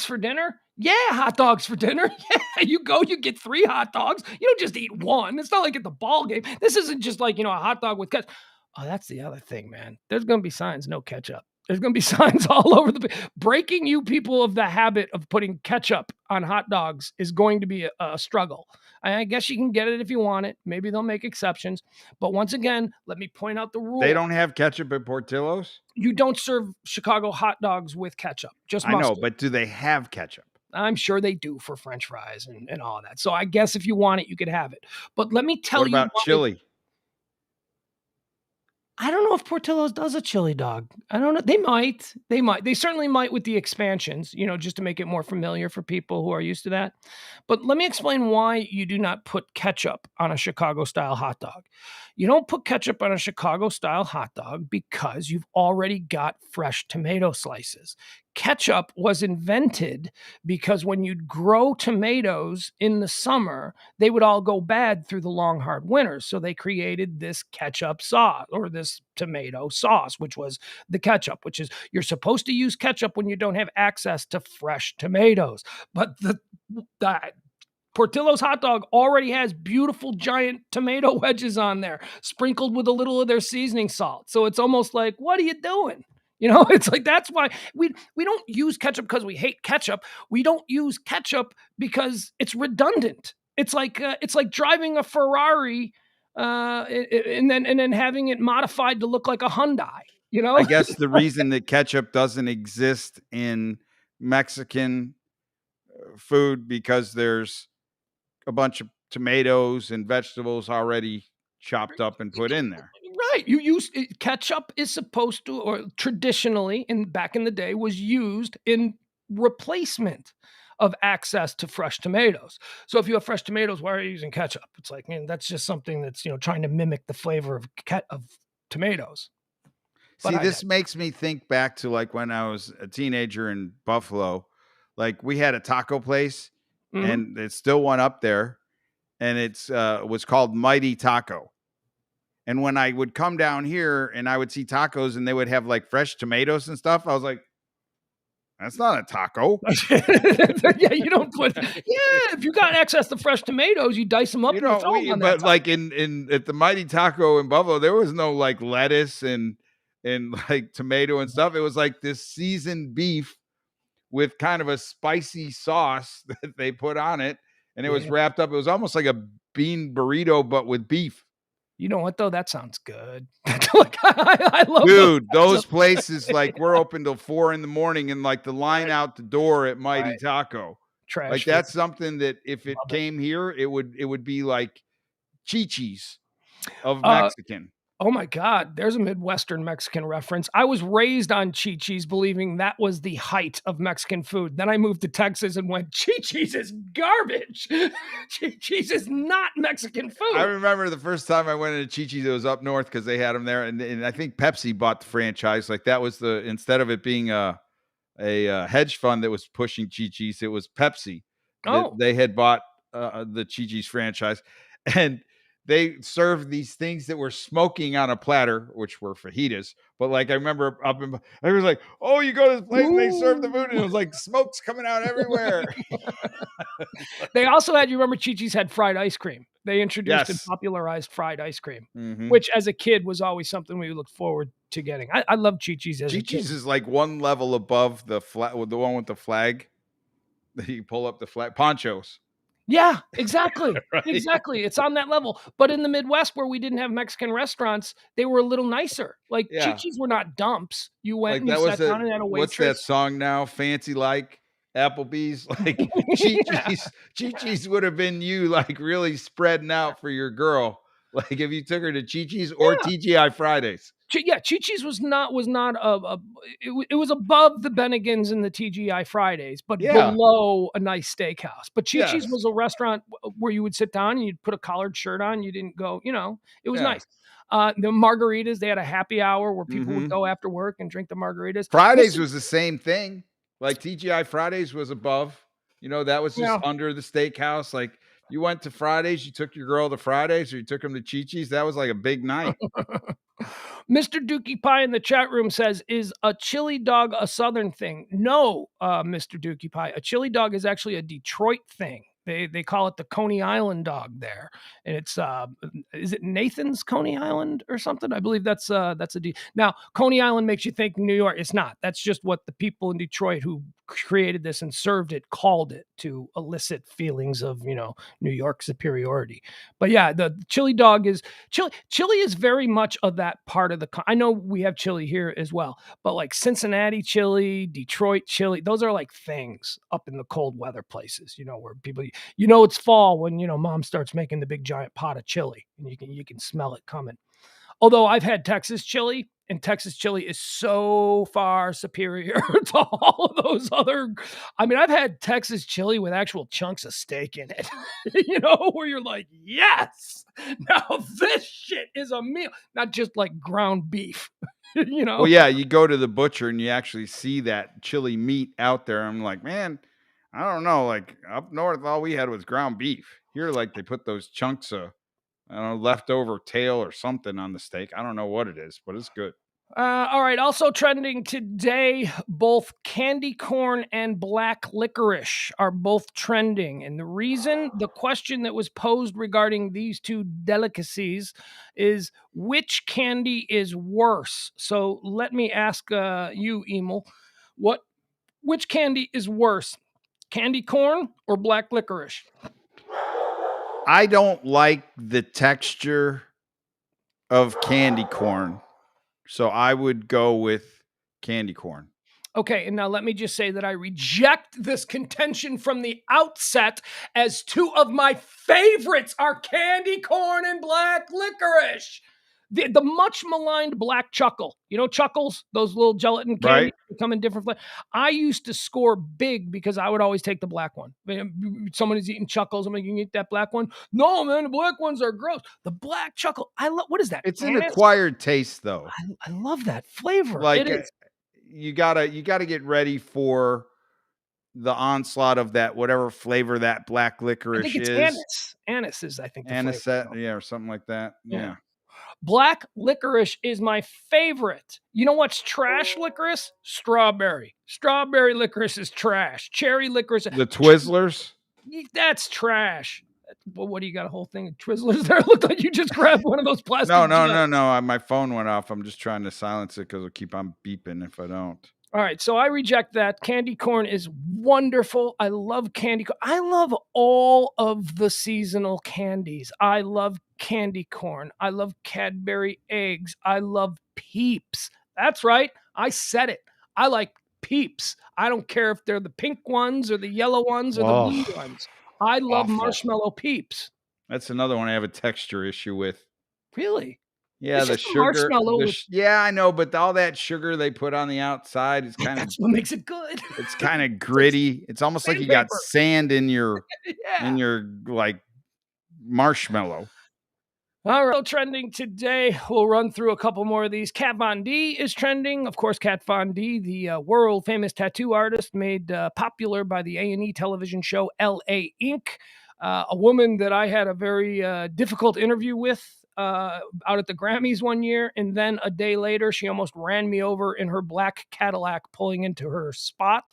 for dinner. Yeah, hot dogs for dinner. Yeah, you get 3 hot dogs. You don't just eat one. It's not like at the ball game. This isn't just like, a hot dog with ketchup. Oh, that's the other thing, man. There's going to be signs, no ketchup. There's going to be signs all over breaking you people of the habit of putting ketchup on hot dogs is going to be a struggle. I guess you can get it if you want it. Maybe they'll make exceptions. But once again, let me point out the rule. They don't have ketchup at Portillo's? You don't serve Chicago hot dogs with ketchup. Just mustard. I know, but do they have ketchup? I'm sure they do for French fries and all that. So I guess if you want it, you could have it. But let me tell you. What about chili? I don't know if Portillo's does a chili dog. I don't know. They might. They certainly might with the expansions, just to make it more familiar for people who are used to that. But let me explain why you do not put ketchup on a Chicago-style hot dog. You don't put ketchup on a Chicago-style hot dog because you've already got fresh tomato slices. ketchup was invented because when you'd grow tomatoes in the summer, they would all go bad through the long, hard winters. So they created this ketchup sauce, or this tomato sauce, which was the ketchup, which is, you're supposed to use ketchup when you don't have access to fresh tomatoes. But the Portillo's hot dog already has beautiful giant tomato wedges on there, sprinkled with a little of their seasoning salt. So it's almost like, what are you doing? It's like, that's why we don't use ketchup because we hate ketchup. We don't use ketchup because it's redundant. It's like driving a Ferrari and then having it modified to look like a Hyundai. I guess the reason that ketchup doesn't exist in Mexican food because there's a bunch of tomatoes and vegetables already chopped up and put in there. Right. You use ketchup is supposed to, or traditionally back in the day, was used in replacement of access to fresh tomatoes. So if you have fresh tomatoes, why are you using ketchup? It's like, man, that's just something that's, trying to mimic the flavor of tomatoes. See, this makes me think back to like when I was a teenager in Buffalo. Like we had a taco place, and it's still one up there, and it's was called Mighty Taco. And when I would come down here and I would see tacos and they would have like fresh tomatoes and stuff, I was like, that's not a taco. Yeah, you don't put. Yeah, if you got access to fresh tomatoes, you dice them up. But like in at the Mighty Taco in Buffalo, there was no like lettuce and like tomato and stuff. It was like this seasoned beef with kind of a spicy sauce that they put on it, and it was wrapped up. It was almost like a bean burrito, but with beef. You know what though? That sounds good. I love. Dude, those places, like we're open till 4 a.m, and like the line out the door at Mighty Taco. Trash. Like that's something that if it came here, it would be like Chi-Chi's of Mexican. Oh my God, there's a Midwestern Mexican reference. I was raised on Chi-Chi's believing that was the height of Mexican food. Then I moved to Texas and went, Chi-Chi's is garbage. Chi-Chi's is not Mexican food. I remember the first time I went into Chi-Chi's, it was up north because they had them there. And I think Pepsi bought the franchise. Like that was instead of it being a hedge fund that was pushing Chi-Chi's, it was Pepsi. Oh. They had bought the Chi-Chi's franchise. And they served these things that were smoking on a platter, which were fajitas. But like I remember I was like, "Oh, you go to this place and they serve the food," and it was like smoke's coming out everywhere. They also had, you remember, Chi-Chi's had fried ice cream. They introduced and popularized fried ice cream, which as a kid was always something we looked forward to getting. I love Chi-Chi's as a kid. Chi-Chi's is like one level above the one with the flag. That you pull up the flag ponchos. Yeah, exactly. Right. Exactly. It's on that level. But in the Midwest where we didn't have Mexican restaurants, they were a little nicer. Like Chi-Chi's were not dumps. You went and you sat down and had a waitress. What's that song now? Fancy like Applebee's. Like Chi-Chi's would have been you like really spreading out for your girl. Like if you took her to Chi-Chi's or TGI Fridays. Chi-Chi's was not it was above the Bennigans and the TGI Fridays, but below a nice steakhouse. But Chi-Chi's was a restaurant where you would sit down and you'd put a collared shirt on. You didn't go, it was nice. The margaritas, they had a happy hour where people would go after work and drink the margaritas. Fridays was the same thing. Like TGI Fridays was above, that was just under the steakhouse. Like you went to Fridays, you took your girl to Fridays, or you took them to Chi-Chi's. That was like a big night. Mr. Dookie Pie in the chat room says, is a chili dog a Southern thing? No, Mr. Dookie Pie. A chili dog is actually a Detroit thing. They call it the Coney Island dog there. And it's, is it Nathan's Coney Island or something? I believe that's now, Coney Island makes you think New York. It's not. That's just what the people in Detroit who created this and served it called it to elicit feelings of, New York superiority. But yeah, the chili dog is chili is very much of that part of I know we have chili here as well, but like Cincinnati chili, Detroit chili, those are like things up in the cold weather places, where people, it's fall when, mom starts making the big giant pot of chili and you can smell it coming. Although I've had Texas chili, and Texas chili is so far superior to all of those other. I mean, I've had Texas chili with actual chunks of steak in it, where you're like, yes, now this shit is a meal, not just like ground beef. you know? Well, yeah, you go to the butcher and you actually see that chili meat out there. I'm like, man, I don't know. Like up north, all we had was ground beef. Here, like they put those chunks of, I don't know, leftover tail or something on the steak. I don't know what it is, but it's good. All right. Also trending today, both candy corn and black licorice are both trending. And the question that was posed regarding these two delicacies is which candy is worse? So let me ask you, Emil, which candy is worse? Candy corn or black licorice? I don't like the texture of candy corn, so I would go with candy corn. Okay, and now let me just say that I reject this contention from the outset, as two of my favorites are candy corn and black licorice. The much maligned black chuckle. You know chuckles? Those little gelatin candies Right? that come in different flavors. I used to score big because I would always take the black one. Someone is eating chuckles. I'm like, you can eat that black one? No, man, the black ones are gross. The black chuckle, I love. What is that? It's an Anise? acquired taste, though. I love that flavor. Like It is. you gotta get ready for the onslaught of that whatever flavor that black I licorice think it's is. anise. Anise is, I think, the flavor. Anisette, yeah, or something like that. Yeah. Yeah. Black licorice is my favorite. You know what's trash licorice? Strawberry. Strawberry licorice is trash. Cherry licorice. The Twizzlers. That's trash. Well, what do you got? A whole thing of Twizzlers there? Looked like you just grabbed one of those plastic. No. My phone went off. I'm just trying to silence it because it'll keep on beeping if I don't. All right, so I reject that. Candy corn is wonderful. I love candy corn. I love all of the seasonal candies. I love candy corn. I love Cadbury eggs. I love Peeps. That's right. I said it. I like Peeps. I don't care if they're the pink ones or the yellow ones or the blue ones. I love Awful. marshmallow Peeps. That's another one I have a texture issue with. Really? Yeah, It's the just a sugar. marshmallow Yeah, I know, but all that sugar they put on the outside is kind of That's what makes it good. it's kind of gritty. It's almost like you got Sandpaper. sand in your Yeah. like marshmallow. All right, so trending today, we'll run through a couple more of these. Kat Von D is trending. Of course, Kat Von D, the world famous tattoo artist made popular by the A&E television show L.A. Inc., a woman that I had a very difficult interview with out at the Grammys one year, and then a day later, she almost ran me over in her black Cadillac pulling into her spot.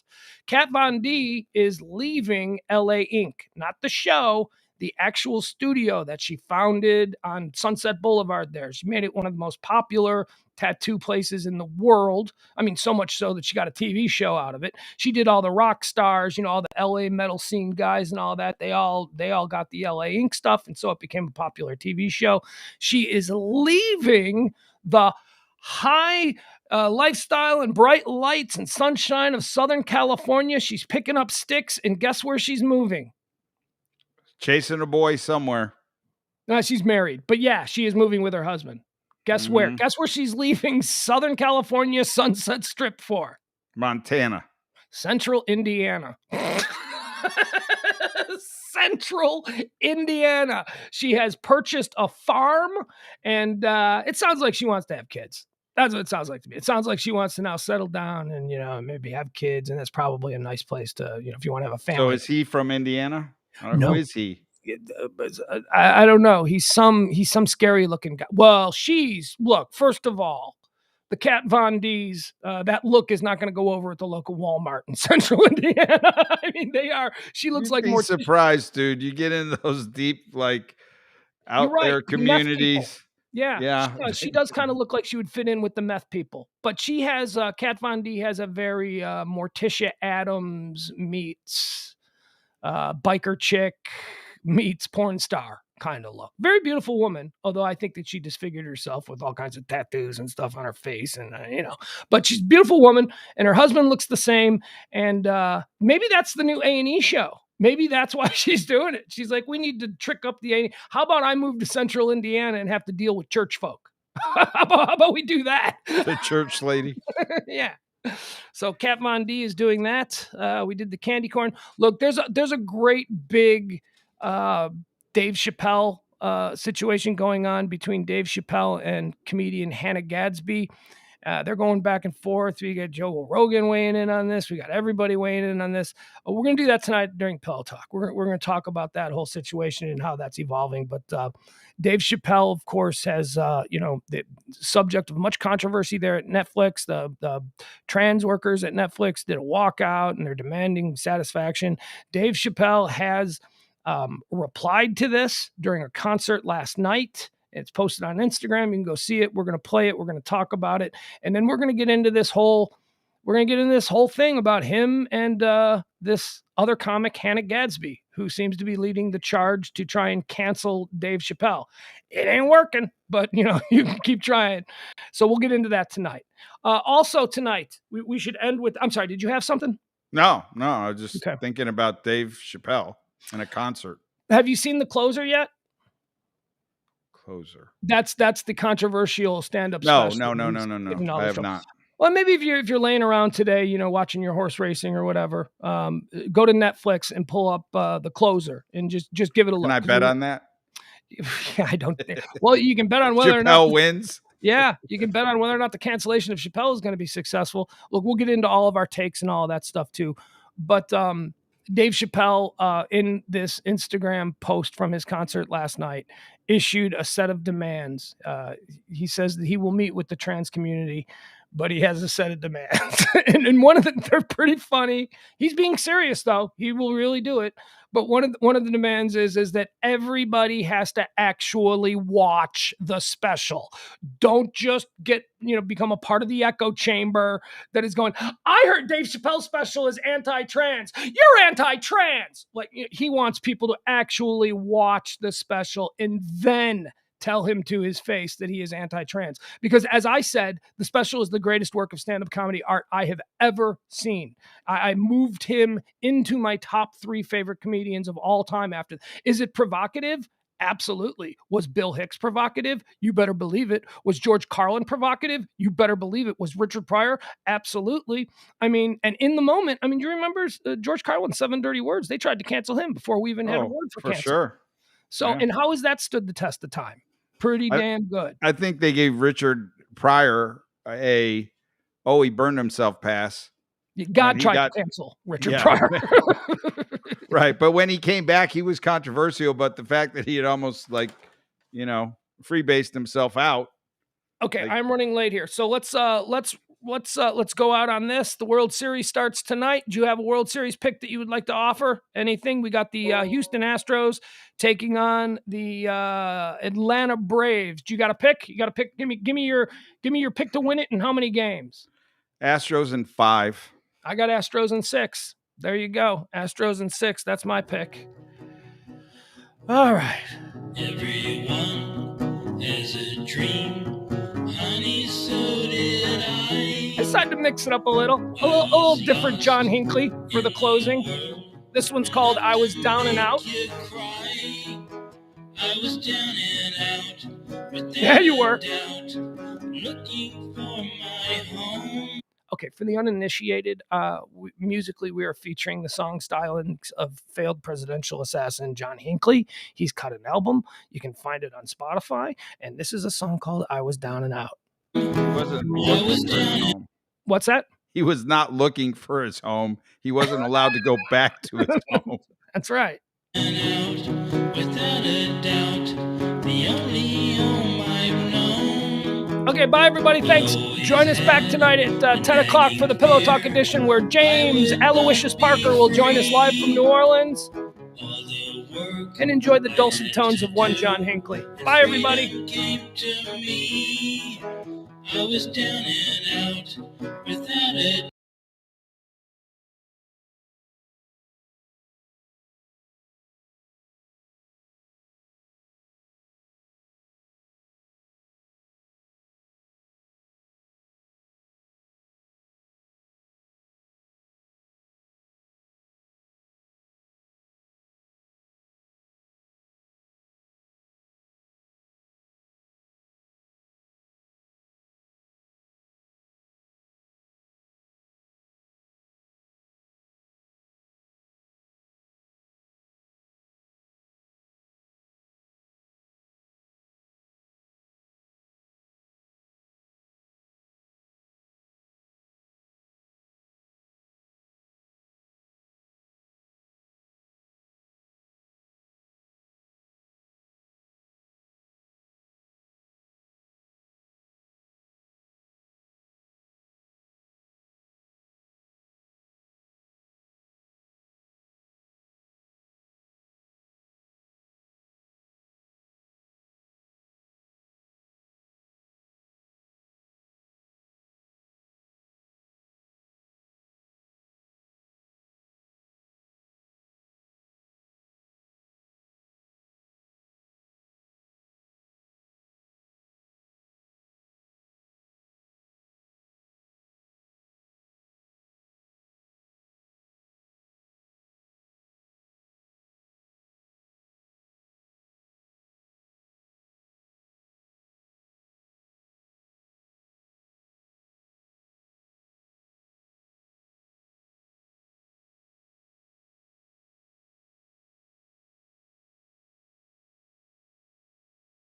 Kat Von D is leaving L.A. Inc., not the show, the actual studio that she founded on Sunset Boulevard there. She made it one of the most popular tattoo places in the world. I mean, so much so that she got a TV show out of it. She did all the rock stars, all the LA metal scene guys and all that. They all got the LA Inc. stuff, and so it became a popular TV show. She is leaving the high lifestyle and bright lights and sunshine of Southern California. She's picking up sticks, and guess where she's moving? Chasing a boy somewhere. No, she's married, but yeah, she is moving with her husband. Guess where? Guess where she's leaving Southern California Sunset Strip for? Montana. Central Indiana. Central Indiana. She has purchased a farm, and it sounds like she wants to have kids. That's what it sounds like to me. It sounds like she wants to now settle down and, maybe have kids, and that's probably a nice place to, if you want to have a family. So is he from Indiana? No. Who is he? I don't know. He's some scary looking guy. Well, first of all, the Kat Von D's, that look is not going to go over at the local Walmart in Central Indiana. I mean, she looks like more surprised, dude. You get in those deep, out there communities. Yeah. She does kind of look like she would fit in with the meth people. But she has, Kat Von D has a very Morticia Addams meets biker chick meets porn star kind of look. Very beautiful woman, although I think that she disfigured herself with all kinds of tattoos and stuff on her face, and but she's a beautiful woman, and her husband looks the same, and maybe that's the new A&E show. Maybe that's why she's doing it. She's like, we need to trick up the A&E. How about I move to Central Indiana and have to deal with church folk? How about we do that? The church lady. Yeah. So Kat Von D is doing that. We did the candy corn. Look, there's a great big Dave Chappelle situation going on between Dave Chappelle and comedian Hannah Gadsby. They're going back and forth. We got Joe Rogan weighing in on this. We got everybody weighing in on this. We're going to do that tonight during Pillow Talk. We're going to talk about that whole situation and how that's evolving. But Dave Chappelle, of course, has, the subject of much controversy there at Netflix. The trans workers at Netflix did a walkout and they're demanding satisfaction. Dave Chappelle has replied to this during a concert last night. It's posted on Instagram. You can go see it. We're going to play it. We're going to talk about it. And then we're going to get into this whole thing about him and this other comic, Hannah Gadsby, who seems to be leading the charge to try and cancel Dave Chappelle. It ain't working, but you can keep trying. So we'll get into that tonight. Also tonight, we should end with, I'm sorry, did you have something? No, I was just thinking about Dave Chappelle in a concert. Have you seen The Closer yet? Closer. That's the controversial stand-up special. No. I have not. Well, maybe if you're laying around today, watching your horse racing or whatever, go to Netflix and pull up The Closer and just give it a look. Can I bet on that? I don't. Well, you can bet on whether Chappelle or not wins. Yeah, you can bet on whether or not the cancellation of Chappelle is going to be successful. Look, we'll get into all of our takes and all of that stuff too. But Dave Chappelle, in this Instagram post from his concert last night, issued a set of demands. He says that he will meet with the trans community, but he has a set of demands. and one of them, they're pretty funny. He's being serious though. He will really do it. But one of the demands is that everybody has to actually watch the special. Don't just become a part of the echo chamber that is going, I heard Dave Chappelle's special is anti-trans. You're anti-trans. Like, he wants people to actually watch the special and then tell him to his face that he is anti-trans. Because as I said, the special is the greatest work of stand-up comedy art I have ever seen. I moved him into my top 3 favorite comedians of all time after. Is it provocative? Absolutely. Was Bill Hicks provocative? You better believe it. Was George Carlin provocative? You better believe it. Was Richard Pryor? Absolutely. I mean, and in the moment, you remember George Carlin's 7 Dirty Words? They tried to cancel him before we even had a word for cancel. Sure. So, And how has that stood the test of time? Pretty damn good. I think they gave Richard Pryor he burned himself pass. God tried to cancel Richard Pryor. Right. But when he came back, he was controversial. But the fact that he had almost freebased himself out. Okay, I'm running late here. So let's go out on this. The World Series starts tonight. Do you have a World Series pick that you would like to offer? Anything? We got the Houston Astros taking on the Atlanta Braves. Do you got a pick? You got to pick. Give me your pick to win it. And how many games? Astros in 5. I got Astros in 6. There you go. Astros in 6. That's my pick. All right. Everyone has a dream. Honey, so did I. It's time to mix it up a little little different John Hinckley for the closing. This one's called I Was Down and Out. I was down and out. Yeah, you were. Looking for my home. Okay, for the uninitiated, musically, we are featuring the song stylings of failed presidential assassin John Hinckley. He's cut an album. You can find it on Spotify. And this is a song called I Was Down and Out. What's that? He was not looking for his home. He wasn't allowed to go back to his home. That's right. Without a doubt, the only home I've known. Okay, bye everybody. Thanks. Join us back tonight at 10 o'clock for the Pillow Talk edition, where James Aloysius Parker will join us live from New Orleans. And enjoy the dulcet tones of one John Hinckley. Bye everybody. I was down and out without a